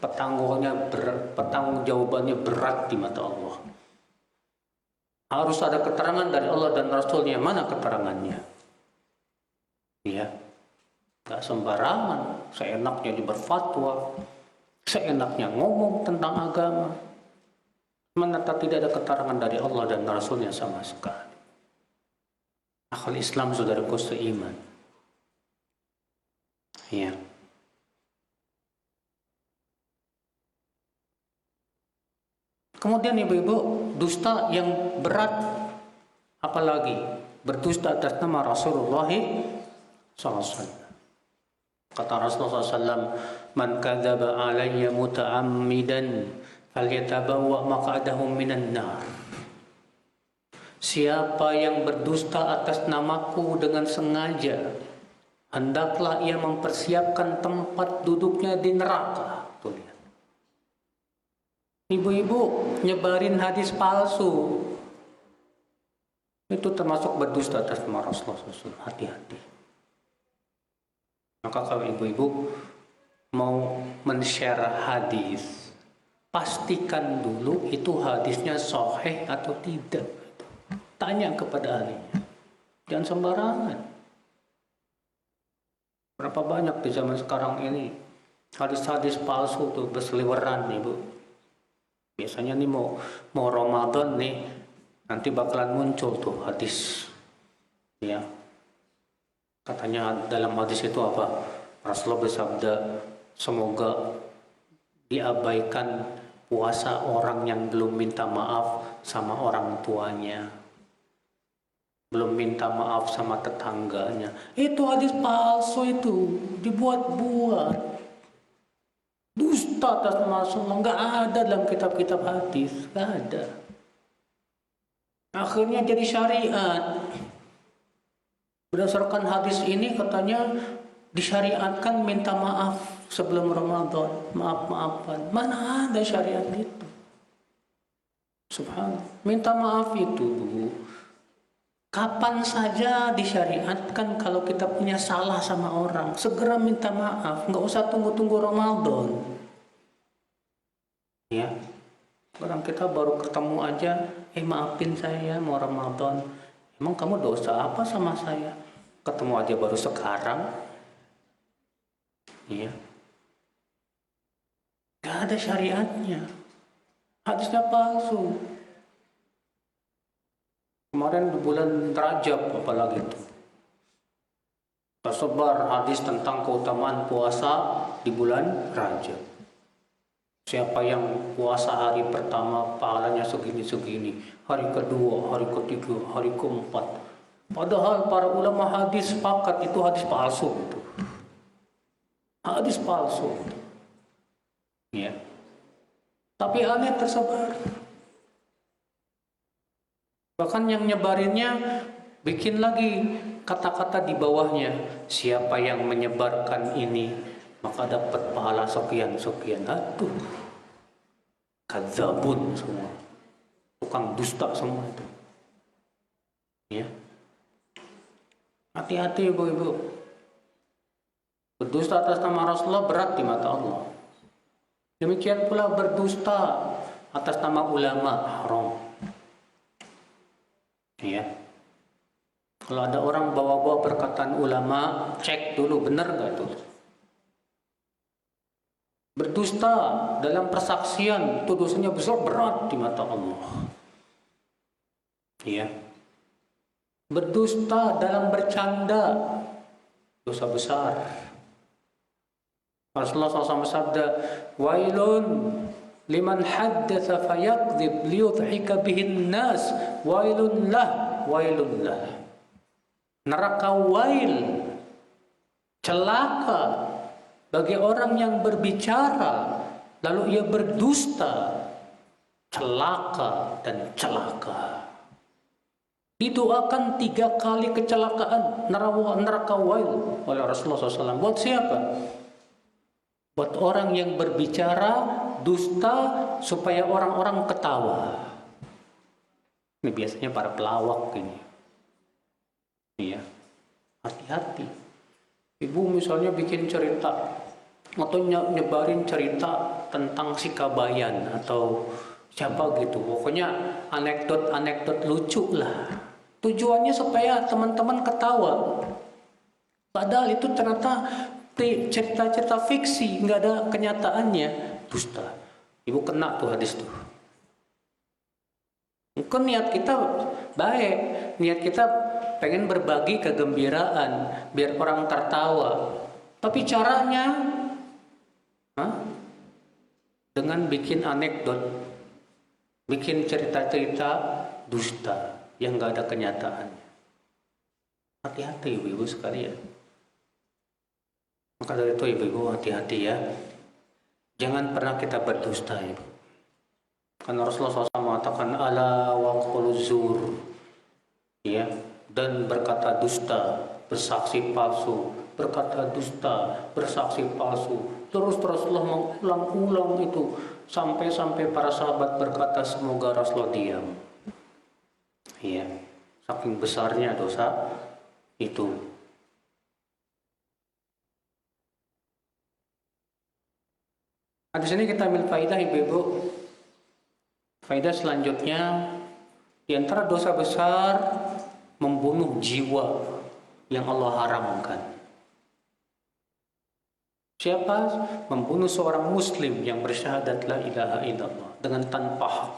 S3: Pertanggungjawabannya berat di mata Allah. Harus ada keterangan dari Allah dan Rasulnya. Mana keterangannya? Ya, gak sembarangan, seenaknya dia berfatwa, seenaknya ngomong tentang agama, ternyata tidak ada keterangan dari Allah dan Rasulnya sama sekali. Akal Islam, saudaraku seiman. Ya. Kemudian ibu-ibu, dusta yang berat, apalagi berdusta atas nama Rasulullah SAW. Kata Rasulullah SAW, "Man kadzaba alayya muta'ammidan falyatabawwa maq'adahu minan nar." Siapa yang berdusta atas namaku dengan sengaja, hendaklah ia mempersiapkan tempat duduknya di neraka. Tuh lihat. Ibu-ibu nyebarin hadis palsu, itu termasuk berdusta atas nama Rasulullah SAW. Hati-hati. Maka kalau ibu-ibu mau men-share hadis, pastikan dulu itu hadisnya sahih atau tidak. Tanya kepada ahlinya. Jangan sembarangan. Berapa banyak di zaman sekarang ini hadis-hadis palsu tuh berseliweran, ibu. Biasanya nih mau Ramadan nih, nanti bakalan muncul tuh hadis, ya. Katanya dalam hadis itu apa? Rasulullah bersabda, semoga diabaikan puasa orang yang belum minta maaf sama orang tuanya, belum minta maaf sama tetangganya. Itu hadis palsu, itu dibuat-buat, dusta atas nama Rasulullah. Nggak ada dalam kitab-kitab hadis, nggak ada. Akhirnya jadi syariat. Berdasarkan hadis ini katanya disyariatkan minta maaf sebelum Ramadan, maaf-maafan. Mana ada syariat itu? Subhanallah. Minta maaf itu, Bu, kapan saja disyariatkan. Kalau kita punya salah sama orang, segera minta maaf, nggak usah tunggu-tunggu Ramadan. Ya, orang kita baru ketemu aja, maafin saya mau Ramadan. Emang kamu dosa apa sama saya? Ketemu aja baru sekarang. Ya, nggak ada syariatnya, hadisnya palsu. Kemarin di bulan Rajab apalagi itu tersebar hadis tentang keutamaan puasa di bulan Rajab. Siapa yang puasa hari pertama pahalanya segini-segini, hari kedua, hari ketiga, hari keempat. Padahal para ulama hadis sepakat itu hadis palsu itu. Hadis palsu. Ya. Tapi aneh tersebar. Bahkan yang nyebarinnya bikin lagi kata-kata di bawahnya, siapa yang menyebarkan ini maka dapat pahala sekian-sekian. Aduh, kadzabun semua, tukang dusta semua itu. Ya, hati-hati ibu-ibu. Berdusta atas nama Rasulullah berat di mata Allah. Demikian pula berdusta atas nama ulama haram. Ya, kalau ada orang bawa-bawa perkataan ulama, cek dulu benar nggak itu. Berdusta dalam persaksian itu dosanya besar, berat di mata Allah. Ya. Berdusta dalam bercanda dosa besar. Rasulullah SAW bersabda, "Wailun liman haddatsa fayakdzib liyudhika bihin nas, wailun lah, wailun lah." Neraka wail, celaka bagi orang yang berbicara lalu ia berdusta, celaka dan celaka. Didoakan 3 kali kecelakaan neraka wail oleh Rasulullah SAW. Buat siapa? Buat orang yang berbicara dusta supaya orang-orang ketawa. Ini biasanya para pelawak ini. Iya, hati-hati. Ibu misalnya bikin cerita atau nyebarin cerita tentang si Kabayan atau siapa gitu, pokoknya anekdot lucu lah. Tujuannya supaya teman-teman ketawa. Padahal itu ternyata cerita-cerita fiksi, nggak ada kenyataannya, dusta. Ibu kena tuh hadis tuh. Mungkin niat kita baik, niat kita pengen berbagi kegembiraan biar orang tertawa, tapi caranya dengan bikin anekdot, bikin cerita-cerita dusta yang nggak ada kenyataannya. Hati-hati ibu-ibu sekalian. Maka dari itu ibu-ibu hati-hati ya, jangan pernah kita berdusta ibu. Karena Rasulullah SAW mengatakan ala waqul zur, ya, dan berkata dusta, bersaksi palsu, berkata dusta, bersaksi palsu. Terus Rasulullah mengulang-ulang itu sampai para sahabat berkata semoga Rasulullah diam. Ya, saking besarnya dosa itu. Nah, di sini kita ambil faidah ibu-ibu. Faidah selanjutnya, di antara dosa besar membunuh jiwa yang Allah haramkan. Siapa? Membunuh seorang muslim yang bersyahadat la ilaha illallah dengan tanpa hak.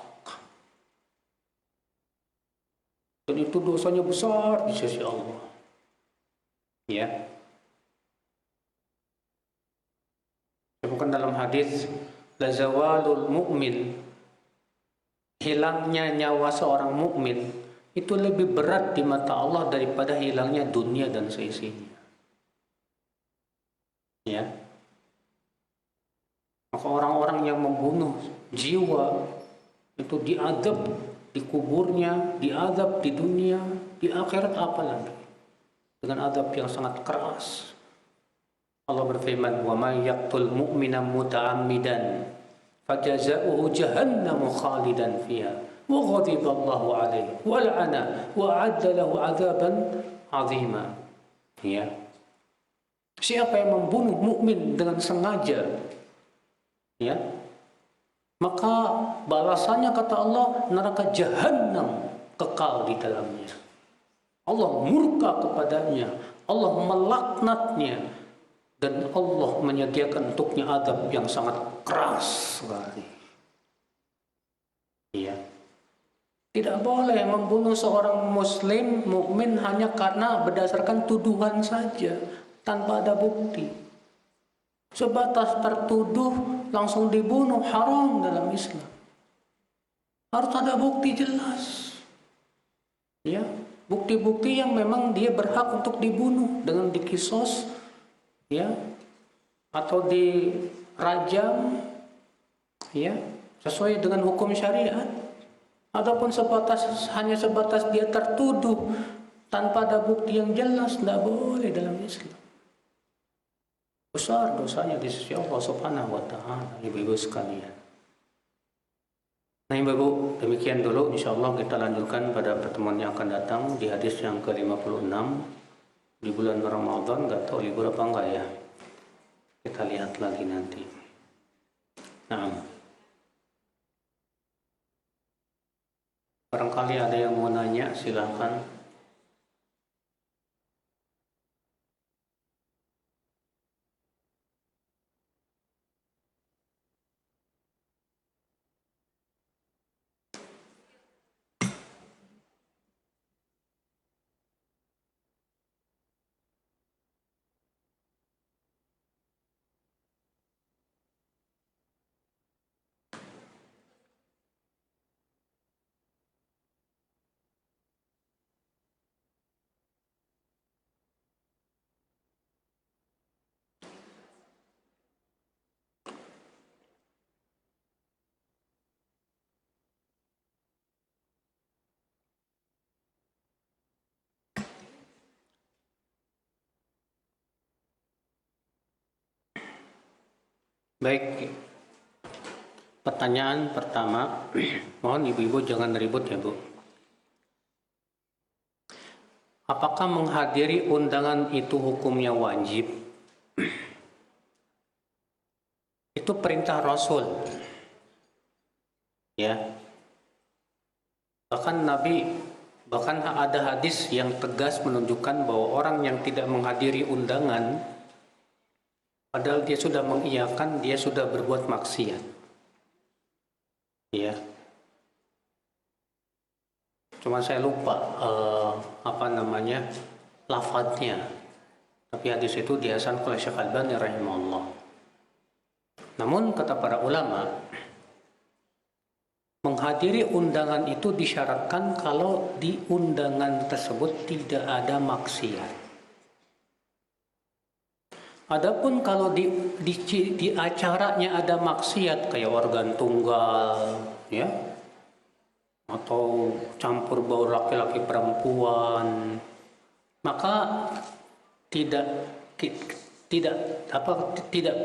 S3: Dan itu dosanya besar di sisi Allah. Ya. Bukan dalam hadis la zawalul mu'min, hilangnya nyawa seorang mukmin itu lebih berat di mata Allah daripada hilangnya dunia dan seisinya. Ya. Maka orang-orang yang membunuh jiwa itu diadab di kuburnya, diadab di dunia, di akhirat apalagi dengan adab yang sangat keras. Allah berfirman, "Wa may yaqtul mu'mina muta'ammidan fajaza'uhu jahannam khalidan fiha wa ghadiba Allahu 'alaihi wa la'ana wa 'adda lahu 'adzaban 'azima." Ya. Siapa yang membunuh mukmin dengan sengaja, ya, maka balasannya kata Allah neraka jahanam kekal di dalamnya. Allah murka kepadanya, Allah melaknatnya, dan Allah menyediakan untuknya azab yang sangat keras sekali. Iya. Tidak boleh membunuh seorang muslim mukmin hanya karena berdasarkan tuduhan saja tanpa ada bukti. Sebatas tertuduh langsung dibunuh, haram dalam Islam. Harus ada bukti jelas. Ya, bukti-bukti yang memang dia berhak untuk dibunuh dengan dikisos, ya, atau dirajam, ya, sesuai dengan hukum syariat. Ataupun hanya sebatas dia tertuduh tanpa ada bukti yang jelas, tidak boleh dalam Islam. Besar dosanya di sisi Allah Subhanahu wa taala, ibu-ibu sekalian. Nah, ibu-ibu, demikian dulu, insyaallah kita lanjutkan pada pertemuan yang akan datang di hadis yang ke-56 di bulan Ramadan. Enggak tahu libur apa enggak ya. Kita lihat lagi nanti. Nah, barangkali ada yang mau nanya, silakan. Baik, pertanyaan pertama, mohon ibu-ibu jangan ribut ya Bu. Apakah menghadiri undangan itu hukumnya wajib? Itu perintah Rasul. Ya. Bahkan ada hadis yang tegas menunjukkan bahwa orang yang tidak menghadiri undangan padahal dia sudah mengiyakan, dia sudah berbuat maksiat. Ya. Cuma saya lupa lafadznya. Tapi hadis itu dihasankan oleh Syekh Albani rahimahullah. Namun kata para ulama, menghadiri undangan itu disyaratkan kalau di undangan tersebut tidak ada maksiat. Adapun kalau di acaranya ada maksiat kayak organ tunggal, ya, atau campur baur laki-laki perempuan, maka tidak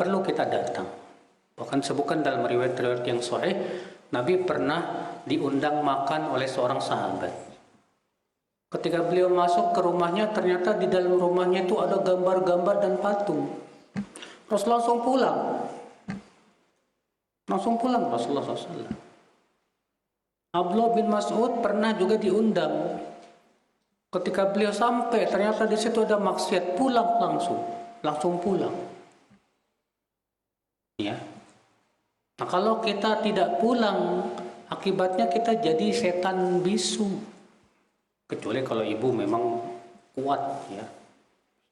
S3: perlu kita datang. Bahkan sebutkan dalam riwayat-riwayat yang sahih, Nabi pernah diundang makan oleh seorang sahabat. Ketika beliau masuk ke rumahnya, ternyata di dalam rumahnya itu ada gambar-gambar dan patung. Rasulullah langsung pulang. Rasulullah SAW. Abdullah bin Mas'ud pernah juga diundang. Ketika beliau sampai, ternyata di situ ada maksiat, pulang langsung pulang. Ya. Nah, kalau kita tidak pulang, akibatnya kita jadi setan bisu. Kecuali kalau ibu memang kuat, ya.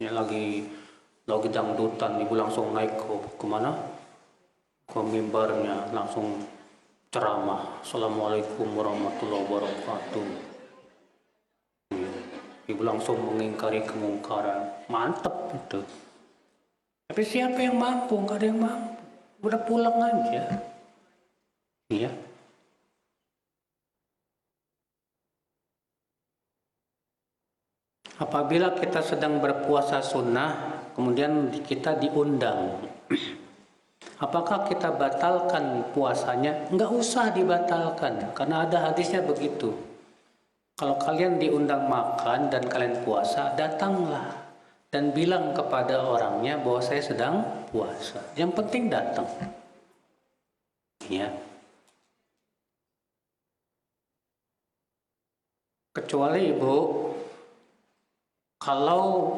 S3: Ini lagi dangdutan, ibu langsung naik ke mana? ke mimbarnya langsung ceramah, Assalamualaikum warahmatullahi wabarakatuh. Ibu langsung mengingkari kemungkaran, mantep itu. Tapi siapa yang mampu? Nggak ada yang mampu. Udah pulang aja. Iya. Apabila kita sedang berpuasa sunnah, kemudian kita diundang, apakah kita batalkan puasanya? Enggak usah dibatalkan, karena ada hadisnya begitu. Kalau kalian diundang makan dan kalian puasa, datanglah dan bilang kepada orangnya bahwa saya sedang puasa. Yang penting datang. Ya. Kecuali ibu, kalau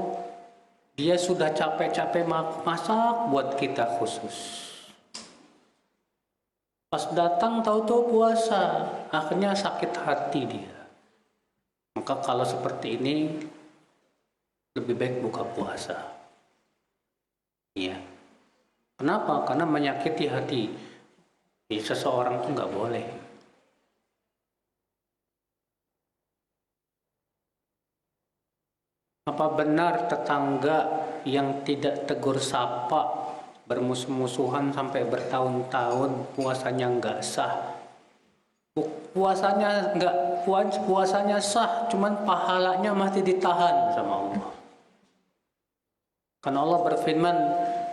S3: dia sudah capek-capek masak buat kita khusus. Pas datang tahu-tahu puasa, akhirnya sakit hati dia. Maka kalau seperti ini, lebih baik buka puasa. Iya. Kenapa? Karena menyakiti hati seseorang itu nggak boleh. Apa benar tetangga yang tidak tegur sapa bermusuh-musuhan sampai bertahun-tahun puasanya nggak sah? Puasanya sah, cuman pahalanya masih ditahan sama Allah. Karena Allah berfirman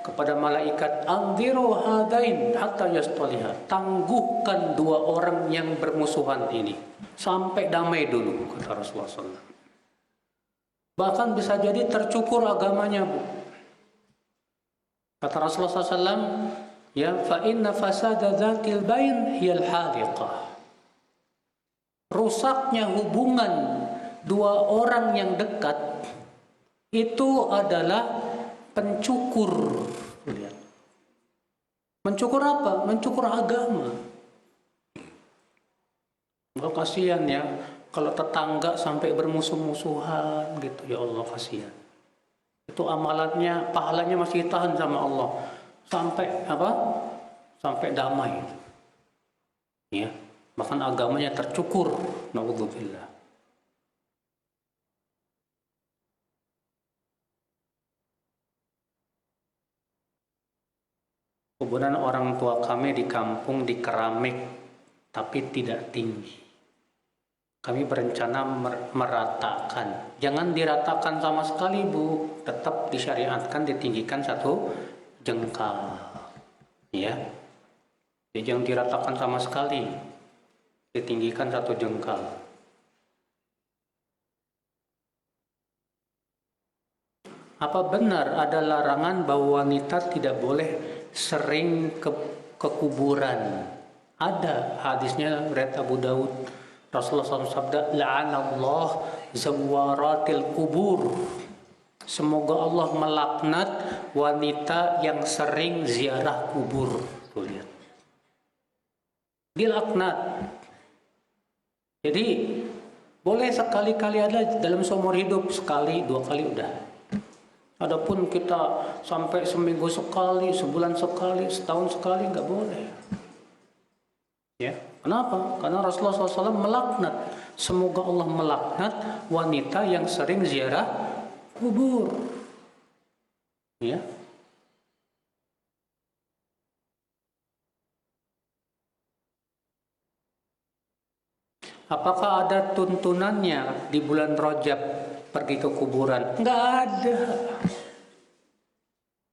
S3: kepada malaikat, "Anziru hadain hatta yastaliha." Tangguhkan dua orang yang bermusuhan ini sampai damai dulu, kata Rasulullah SAW. Bahkan bisa jadi tercukur agamanya, Bu. Kata Rasulullah SAW, ya, fa inna fasada dzatil bain hiyal haliqah. Rusaknya hubungan dua orang yang dekat itu adalah pencukur. Lihat. Mencukur apa? Mencukur agama. Oh, kasihan ya kalau tetangga sampai bermusuh-musuhan gitu, ya Allah, kasihan. Itu amalannya, pahalanya masih ditahan sama Allah sampai apa? Sampai damai. Ya, bahkan agamanya tercukur. Naudzubillah. Kemudian orang tua kami di kampung di keramik tapi tidak tinggi. Kami berencana meratakan. Jangan diratakan sama sekali, Bu. Tetap disyariatkan ditinggikan 1 jengkal. Ya. Jadi jangan diratakan sama sekali. Ditinggikan 1 jengkal. Apa benar ada larangan bahwa wanita tidak boleh sering ke kuburan? Ada hadisnya riwayat Abu Daud. Rasulullah SAW sabda, la'anallah zawaratil kubur. Semoga Allah melaknat wanita yang sering ziarah kubur. Tuh, lihat. Dilaknat. Jadi boleh sekali-kali ada dalam seumur hidup, sekali 2 kali udah. Adapun kita sampai seminggu sekali, sebulan sekali, setahun sekali, nggak boleh. Ya, kenapa? Karena Rasulullah SAW melaknat. Semoga Allah melaknat wanita yang sering ziarah kubur. Ya. Apakah ada tuntunannya di bulan Rajab pergi ke kuburan? Nggak ada.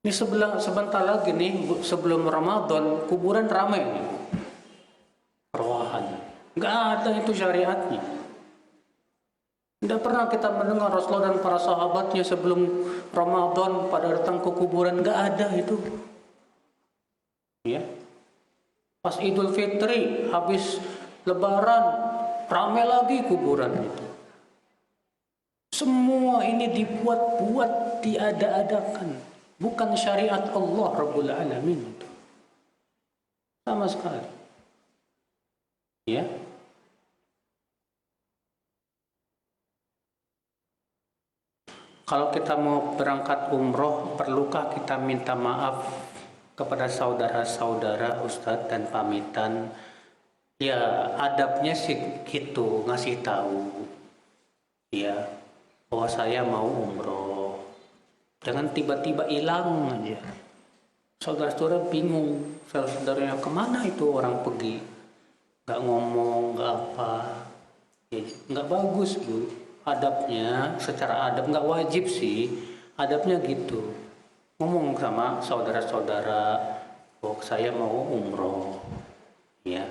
S3: Ini sebentar lagi nih, sebelum Ramadan, kuburan ramai nih. Perwahan. Nggak ada itu syariatnya. Tidak pernah kita mendengar Rasulullah dan para sahabatnya sebelum Ramadan pada datang ke kuburan. Nggak ada itu. Ya. Pas Idul Fitri, habis Lebaran, ramai lagi kuburan itu. Semua ini dibuat-buat, diada-adakan. Bukan syariat Allah Rabbul Alamin itu. Sama sekali. Ya. Kalau kita mau berangkat umroh, perlukah kita minta maaf kepada saudara-saudara Ustadz dan pamitan, ya adabnya sih gitu, ngasih tahu ya bahwa saya mau umroh. Jangan tiba-tiba hilang aja. Saudara-saudara bingung, saudara-saudaranya kemana itu orang pergi, nggak ngomong, nggak apa, ya, nggak bagus Bu. Adabnya, secara adab nggak wajib sih, adabnya gitu. Ngomong sama saudara-saudara, bahwa saya mau umroh, ya.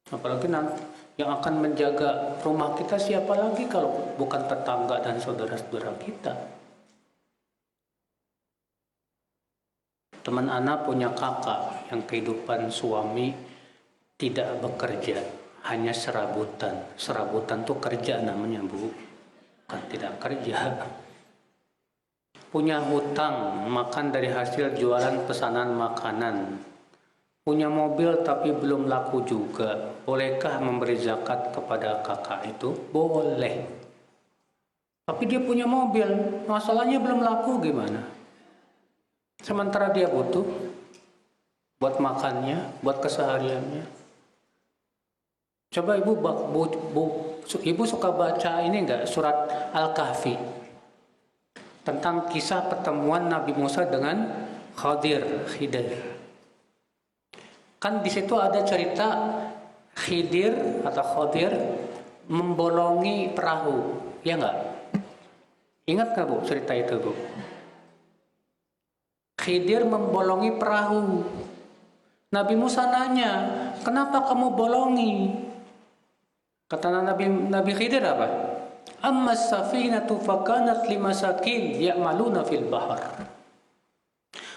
S3: Apalagi nanti yang akan menjaga rumah kita siapa lagi kalau bukan tetangga dan saudara-saudara kita. Teman anak punya kakak yang kehidupan suami tidak bekerja, hanya serabutan. Serabutan tuh kerja namanya Bu, kan tidak kerja. Punya hutang, makan dari hasil jualan pesanan makanan. Punya mobil tapi belum laku juga. Bolehkah memberi zakat kepada kakak itu? Boleh. Tapi dia punya mobil, masalahnya belum laku gimana? Sementara dia butuh buat makannya, buat kesehariannya. Coba ibu suka baca ini enggak, surat Al-Kahfi, tentang kisah pertemuan Nabi Musa dengan Khidir. Kan di situ ada cerita Khidir atau Khidir membolongi perahu, ya enggak? Ingat nggak Bu cerita itu Bu? Khidir membolongi perahu. Nabi Musa nanya, kenapa kamu bolongi? Kata Nabi Khidir apa? Amma safinatu fakanat limasakin ya'maluna fil bahar.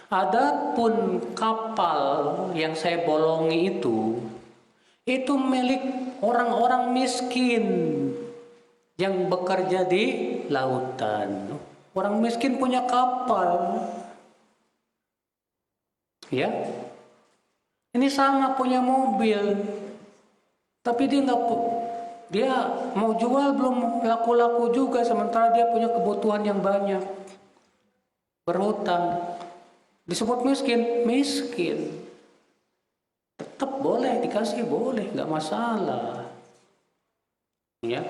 S3: Adapun kapal yang saya bolongi itu milik orang-orang miskin yang bekerja di lautan. Orang miskin punya kapal. Ya, ini sama punya mobil, tapi dia mau jual belum laku-laku juga, sementara dia punya kebutuhan yang banyak, berhutang. Disebut miskin, tetap boleh dikasih, boleh, nggak masalah, ya.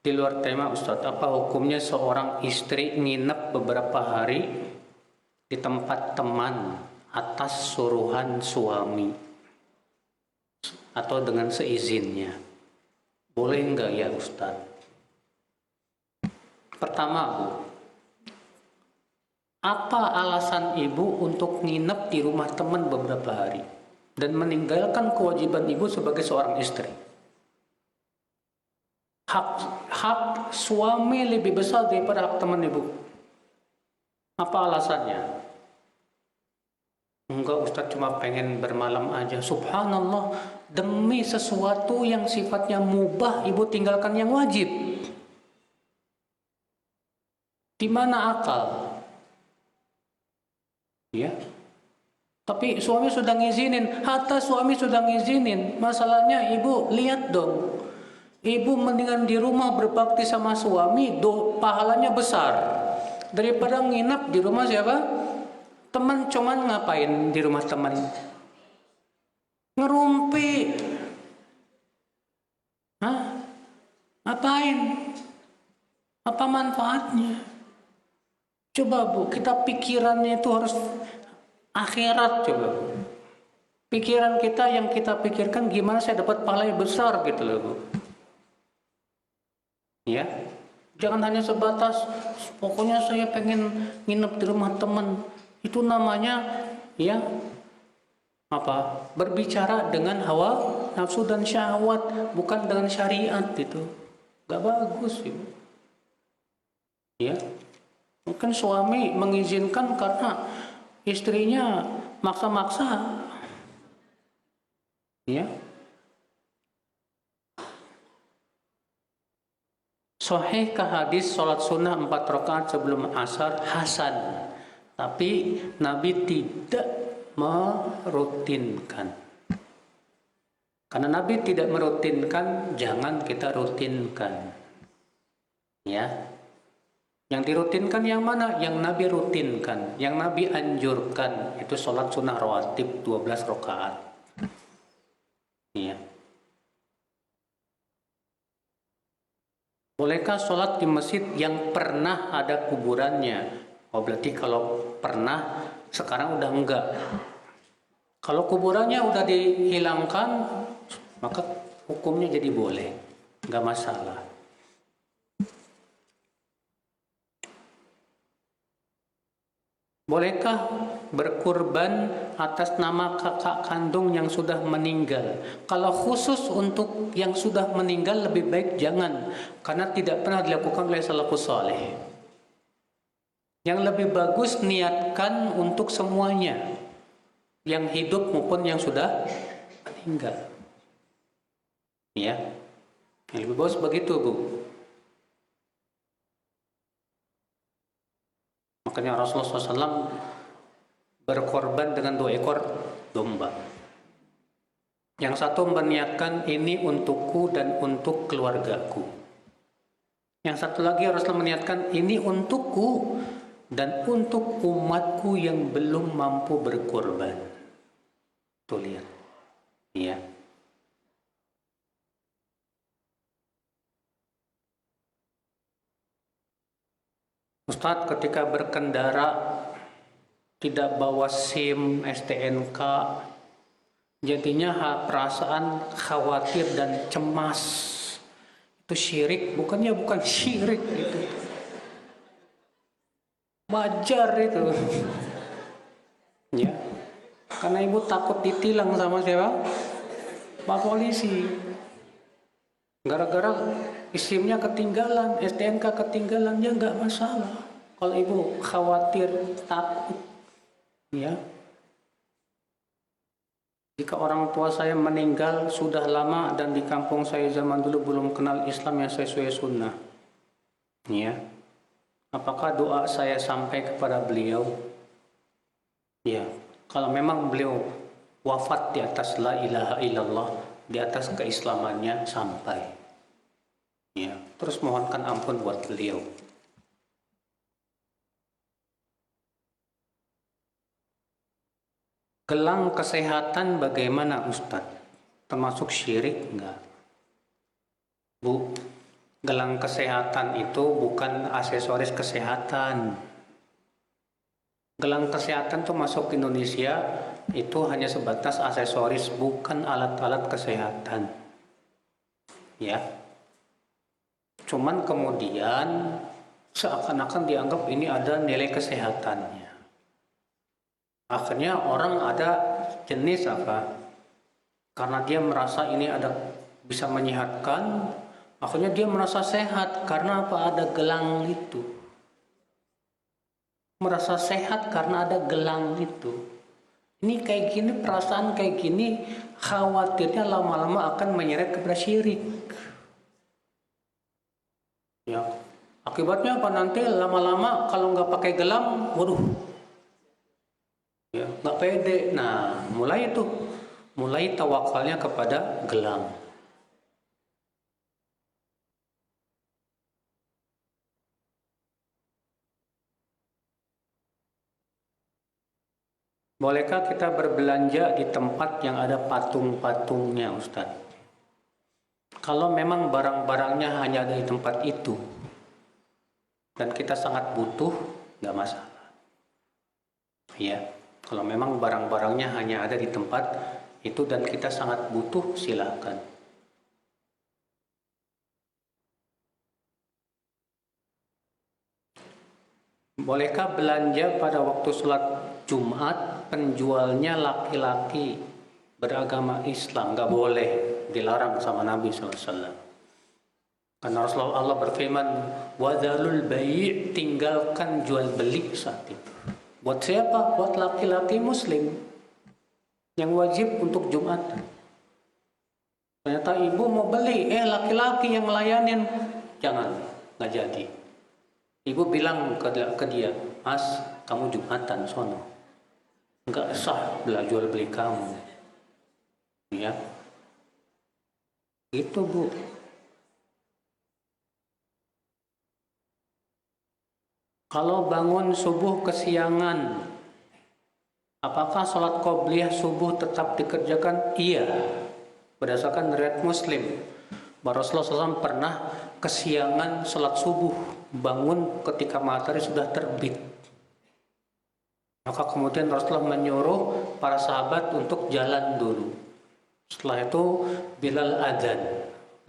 S3: Di luar tema Ustadz, apa hukumnya seorang istri nginep beberapa hari di tempat teman atas suruhan suami atau dengan seizinnya? Boleh enggak ya Ustadz? Pertama Bu, apa alasan ibu untuk nginep di rumah teman beberapa hari dan meninggalkan kewajiban ibu sebagai seorang istri? Hak suami lebih besar daripada hak teman ibu. Apa alasannya? Enggak Ustadz, cuma pengen bermalam aja. Subhanallah, demi sesuatu yang sifatnya mubah ibu tinggalkan yang wajib. Di mana akal? Ya. Tapi suami sudah ngizinin, hatta suami sudah ngizinin. Masalahnya ibu lihat dong. Ibu mendingan di rumah berbakti sama suami, pahalanya besar daripada nginap di rumah siapa? Teman. Cuman ngapain di rumah teman? Ngerumpi. Hah? Ngapain? Apa manfaatnya? Coba Bu, kita pikirannya itu harus akhirat. Coba Bu, pikiran kita yang kita pikirkan gimana saya dapat pahala yang besar gitu loh Bu. Ya, jangan hanya sebatas pokoknya saya pengen nginep di rumah teman. Itu namanya ya apa? Berbicara dengan hawa nafsu dan syahwat, bukan dengan syariat. Itu gak bagus Ibu. Ya, mungkin suami mengizinkan karena istrinya maksa-maksa. Ya. Sahihkah hadis sholat sunnah 4 rakaat sebelum asar? Hasan. Tapi Nabi tidak merutinkan. Karena Nabi tidak merutinkan, jangan kita rutinkan. Ya. Yang dirutinkan yang mana? Yang Nabi rutinkan, yang Nabi anjurkan, itu sholat sunnah rawatib 12 rakaat. Ya. Bolehkah sholat di masjid yang pernah ada kuburannya? Oh, berarti kalau pernah, sekarang udah enggak. Kalau kuburannya udah dihilangkan, maka hukumnya jadi boleh, enggak masalah. Bolehkah berkurban atas nama kakak kandung yang sudah meninggal? Kalau khusus untuk yang sudah meninggal lebih baik jangan, karena tidak pernah dilakukan oleh salafus saleh. Yang lebih bagus niatkan untuk semuanya, yang hidup maupun yang sudah meninggal. Ya, yang lebih bagus begitu, Bu. Makanya Rasulullah SAW berkorban dengan 2 ekor domba. Yang satu meniatkan ini untukku dan untuk keluargaku. Yang satu lagi Rasulullah meniatkan ini untukku dan untuk umatku yang belum mampu berkorban. Tuh lihat. Ya. Ustadz, ketika berkendara tidak bawa SIM, STNK, jadinya perasaan khawatir dan cemas. Itu syirik, bukannya bukan syirik itu. Wajar itu. Ya. Karena ibu takut ditilang sama siapa? Pak polisi. Gara-gara SIM-nya ketinggalan, STNK ketinggalan, ya nggak masalah. Kalau ibu khawatir, takut, ya. Jika orang tua saya meninggal sudah lama dan di kampung saya zaman dulu belum kenal Islam yang sesuai sunnah, ya. Apakah doa saya sampai kepada beliau? Ya, kalau memang beliau wafat di atas la ilaha illallah, di atas keislamannya sampai. Ya, terus mohonkan ampun buat beliau. Gelang kesehatan bagaimana Ustadz? Termasuk syirik enggak? Bu, gelang kesehatan itu bukan aksesoris kesehatan. Gelang kesehatan tuh masuk ke Indonesia itu hanya sebatas aksesoris, bukan alat-alat kesehatan. Ya. Cuman kemudian seakan-akan dianggap ini ada nilai kesehatannya. Akhirnya orang ada jenis apa? Karena dia merasa ini ada bisa menyehatkan, akhirnya dia merasa sehat karena apa? Ada gelang itu. Merasa sehat karena ada gelang itu. Ini kayak gini, perasaan kayak gini, khawatirnya lama-lama akan menyeret kepada syirik. Ya, akibatnya apa nanti lama-lama kalau nggak pakai gelang, waduh, ya nggak pede. Nah, mulai tawakalnya kepada gelang. Bolehkah kita berbelanja di tempat yang ada patung-patungnya, Ustadz? Kalau memang barang-barangnya hanya ada di tempat itu dan kita sangat butuh, nggak masalah. Ya, kalau memang barang-barangnya hanya ada di tempat itu dan kita sangat butuh, silakan. Bolehkah belanja pada waktu sholat Jumat penjualnya laki-laki beragama Islam? Nggak boleh, dilarang sama Nabi SAW. Karena Rasulullah Allah berfirman, wadhalul bayi', tinggalkan jual beli saat itu. Buat siapa? Buat laki-laki muslim yang wajib untuk Jumat. Ternyata ibu mau beli, laki-laki yang melayanin, jangan, nggak jadi. Ibu bilang ke dia, Mas, kamu Jumatan sono, nggak sah jual beli kamu, ya. Itu Bu. Kalau bangun subuh kesiangan, apakah sholat qobliyah subuh tetap dikerjakan? Iya. Berdasarkan riwayat Muslim, Rasulullah SAW pernah kesiangan sholat subuh, bangun ketika matahari sudah terbit. Maka kemudian Rasulullah menyuruh para sahabat untuk jalan dulu. Setelah itu Bilal adzan,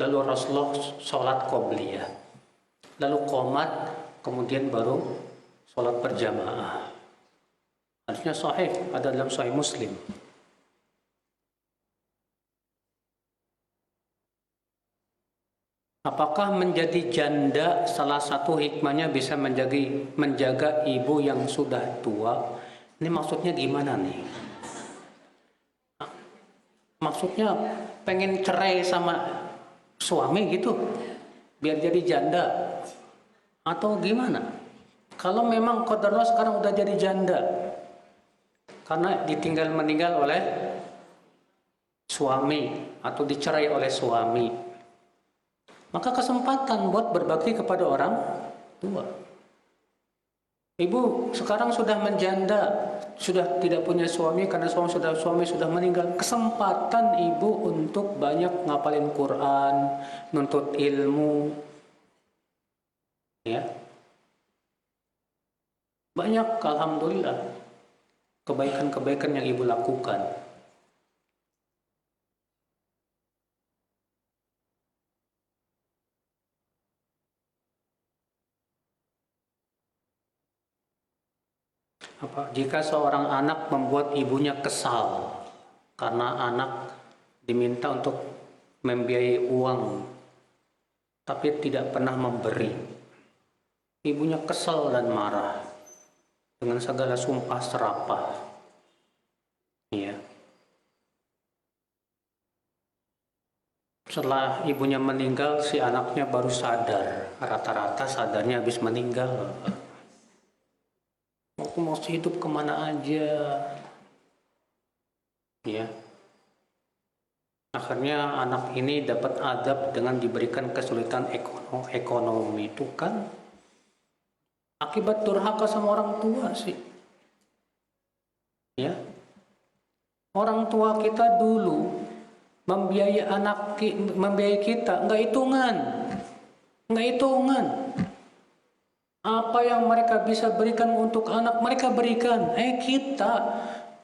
S3: lalu Rasulullah sholat qobliyah, lalu qomat, kemudian baru sholat berjamaah. Hadisnya sahih, ada dalam Sahih Muslim. Apakah menjadi janda salah satu hikmahnya bisa menjaga ibu yang sudah tua? Ini maksudnya gimana nih? Maksudnya pengen cerai sama suami gitu, biar jadi janda? Atau gimana? Kalau memang qadarullah sekarang udah jadi janda karena ditinggal meninggal oleh suami atau dicerai oleh suami, maka kesempatan buat berbakti kepada orang tua. Ibu sekarang sudah menjanda, sudah tidak punya suami karena suami sudah meninggal. Kesempatan ibu untuk banyak ngapalin Quran, nuntut ilmu, ya. Banyak, alhamdulillah, kebaikan-kebaikan yang ibu lakukan. Jika seorang anak membuat ibunya kesal karena anak diminta untuk membiayai uang tapi tidak pernah memberi, ibunya kesal dan marah dengan segala sumpah serapah, ya. Setelah ibunya meninggal, si anaknya baru sadar. Rata-rata sadarnya habis meninggal. Aku masih hidup kemana aja, ya. Akhirnya anak ini dapat adab dengan diberikan kesulitan ekonomi. Itu kan akibat durhaka sama orang tua sih, ya. Orang tua kita dulu membiayai kita nggak hitungan. Apa yang mereka bisa berikan untuk anak, mereka berikan. Kita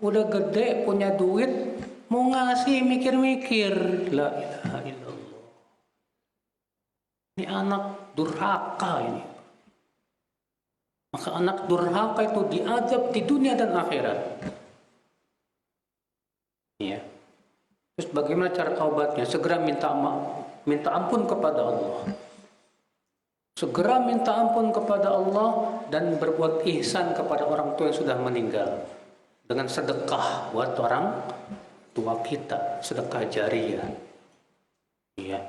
S3: udah gede, punya duit, mau ngasih mikir-mikir. La ilaha illallah. Ini anak durhaka ini. Maka anak durhaka itu diazab di dunia dan akhirat. Ya. Terus bagaimana cara taubatnya? Segera minta ampun kepada Allah. Segera minta ampun kepada Allah dan berbuat ihsan kepada orang tua yang sudah meninggal dengan sedekah buat orang tua kita, sedekah jariyah. Iya.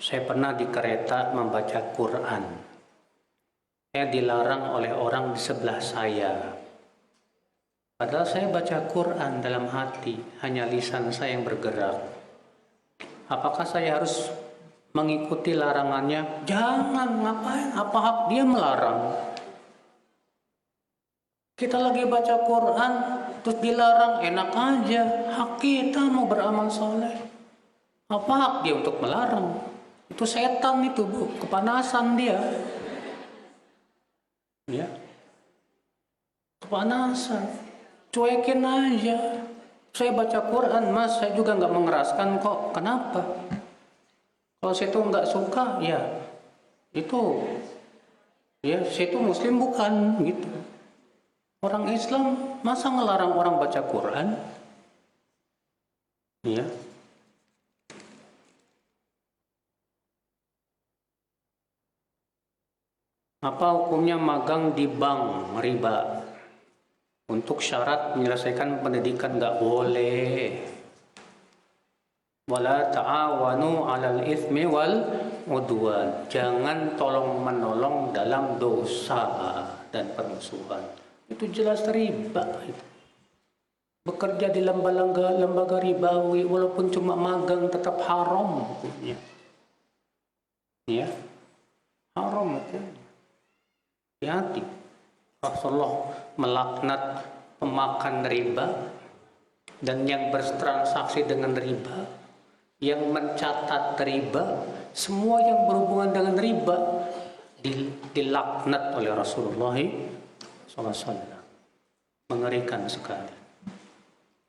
S3: Saya pernah di kereta membaca Quran. Saya dilarang oleh orang di sebelah saya. Padahal saya baca Quran dalam hati, hanya lisan saya yang bergerak. Apakah saya harus mengikuti larangannya? Jangan, ngapain? Apa hak dia melarang? Kita lagi baca Quran, terus dilarang, enak aja. Hak kita mau beramal soleh. Apa hak dia untuk melarang? Itu setan itu, Bu, kepanasan dia. Ya. Kepanasan. Cuekin aja. Saya baca Quran, Mas, saya juga nggak mengeraskan kok. Kenapa? Kalau saya tuh nggak suka, ya saya tuh Muslim bukan gitu. Orang Islam masa ngelarang orang baca Quran? Ya. Apa hukumnya magang di bank riba? Untuk syarat menyelesaikan pendidikan nggak boleh. Wala ta'awanu 'alal itsmi wal udwan. Jangan tolong menolong dalam dosa dan permusuhan. Itu jelas riba itu. Bekerja di lembaga ribawi walaupun cuma magang tetap haram hukumnya. Ya. Haram hukumnya. Hati-hati. Rasulullah melaknat pemakan riba dan yang bertransaksi dengan riba, yang mencatat riba, semua yang berhubungan dengan riba dilaknat oleh Rasulullah SAW. Mengerikan sekali.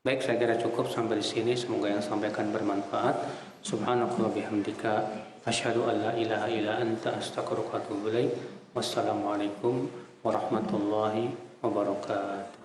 S3: Baik, saya kira cukup sampai di sini. Semoga yang sampaikan bermanfaat. Subhanakallah bihamdika asyhadu an la ilaha illa anta astaghfiruka wa atubu ilaik. Wassalamualaikum warahmatullahi wabarakatuh.